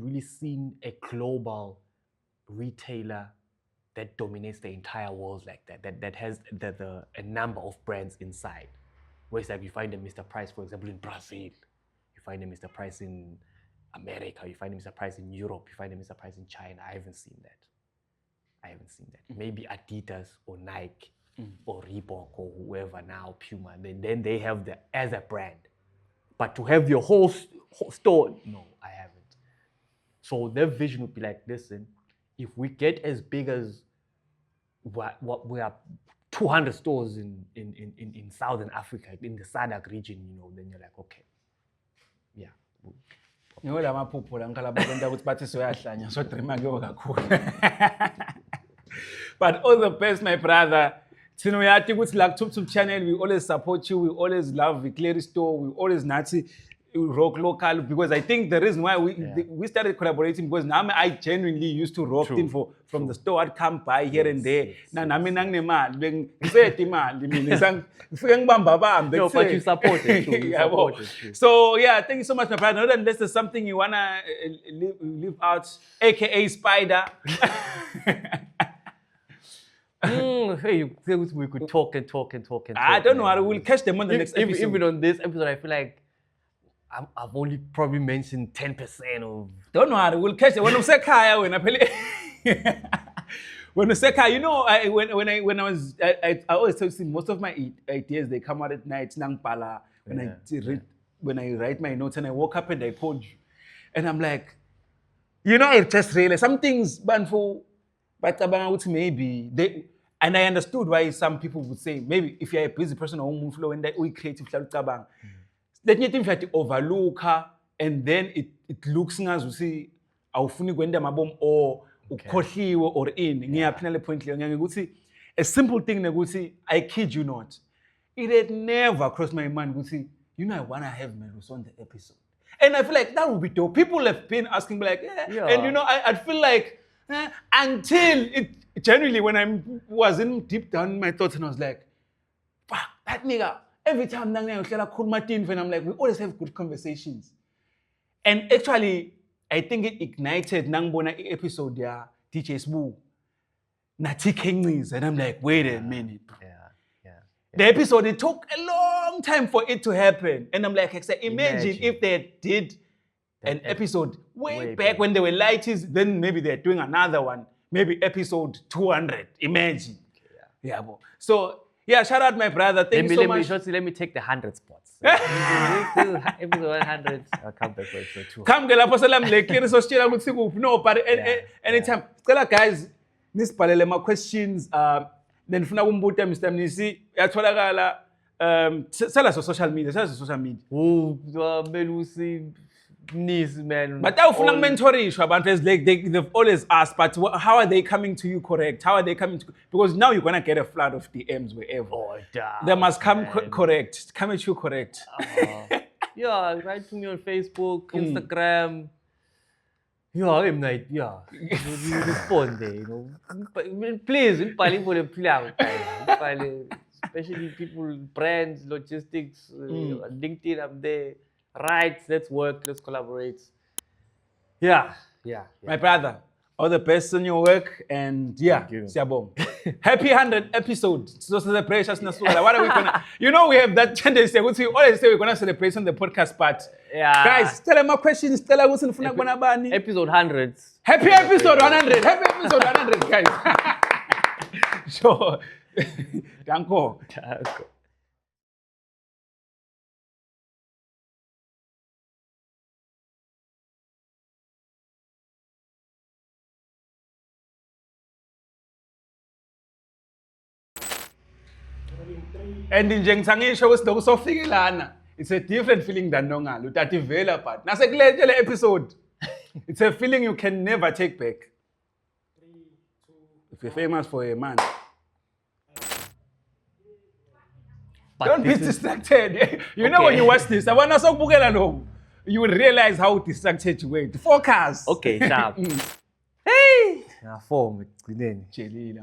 really seen a global retailer that dominates the entire world like that. That has a number of brands inside. Where it's like you find a Mr. Price, for example, in Brazil. You find a Mr. Price in America. You find a Mr. Price in Europe. You find a Mr. Price in China. I haven't seen that. Maybe Adidas or Nike or Reebok or whoever now, Puma. Then they have the as a brand. But to have your whole store, no, I haven't. So their vision would be like, listen, if we get as big as what we are 200 stores in Southern Africa, in the SADC region, you know, then you're like, okay, yeah. But all the best, my brother. Tinoyati with like YouTube channel, we always support you, we always love the Cleary store, we always Nazi rock local, because I think the reason why we started collaborating, because now I genuinely used to rock things from the store. I'd come by here and there. Now I'm in Angnemal, being no, but you support it. So yeah, thank you so much, my brother. Unless there's something you wanna leave out, aka Spider. Hey, we could talk and talk. I don't know. We'll catch them on the next episode. Even on this episode, I feel like I've only probably mentioned 10% of. Don't worry, we'll catch it. When I say Kaya, when I say Kaya, you know, when I was, I always tell you, most of my ideas they come out at night. When I write my notes and I woke up and I called you, and I'm like, you know, I just realized some things, but maybe they. And I understood why some people would say, maybe if you're a busy person or move flow and that we creative, let me think that overlook her, and then it looks as we see awufuni kwenda mabom or ukhohliwe or in ngiyaphina le point leyo ngikuthi a simple thing ukuthi I kid you not, it had never crossed my mind ukuthi, you know, I want to have Melus on the episode, and I feel like that would be dope. People have been asking me like, and you know, I feel like until it generally when I was in deep down in my thoughts, and I was like, fuck, that nigga, every time and I'm like, we always have good conversations. And actually, I think it ignited Nangbona episode there, DJ Sbu, Nati Kingleys, and I'm like, wait a minute. The episode, it took a long time for it to happen. And I'm like, imagine if they did an episode way back when they were lighties, then maybe they're doing another one. Maybe episode 200. Imagine. So, yeah, shout out my brother. Thank you so much. Let me take the 100 spots. Episode 100, I'll come back for episode 200. Come, gelapho selamlekile soshela ukuthi no, but anytime. Cela guys, nisibhalele ma questions. Then funa kumbuta Mr. Mnisi, yatholakala sell us on social media. Oh, Melusi. Niece, man. But awufuna mentorisha abantu they've always asked, but how are they coming to you correct? How are they coming to, because now you're gonna get a flood of DMs wherever. Oh, damn, they must come correct. Come at you correct. Yeah, write to me on Facebook, Instagram. Yeah, I'm like, yeah. You respond there, you know. Please, especially people, brands, logistics, LinkedIn, I'm there. Right, let's work, let's collaborate. Yeah. My brother, all the best on your work, and siyabonga. Happy 100th episode. So celebrate us. What are we gonna? You know, we have that tendency. We always say we're gonna celebrate on the podcast, but guys, tell them my questions. Tell us what's in episode 100. Happy episode 100. Happy episode 100, guys. Sure. Danko. And nje ngithi angisho ukuthi sofike lana. It's a different feeling than nongalo. Utativela but. Nasekulele episode. It's a feeling you can never take back. 3, 2. If you're famous for a man. But Don't be this is- distracted. You know when Okay. you watch this, you will realize how distracted you were. Focus. Okay, sharp. Hey! Ngafoma ekugcineni. Jelile.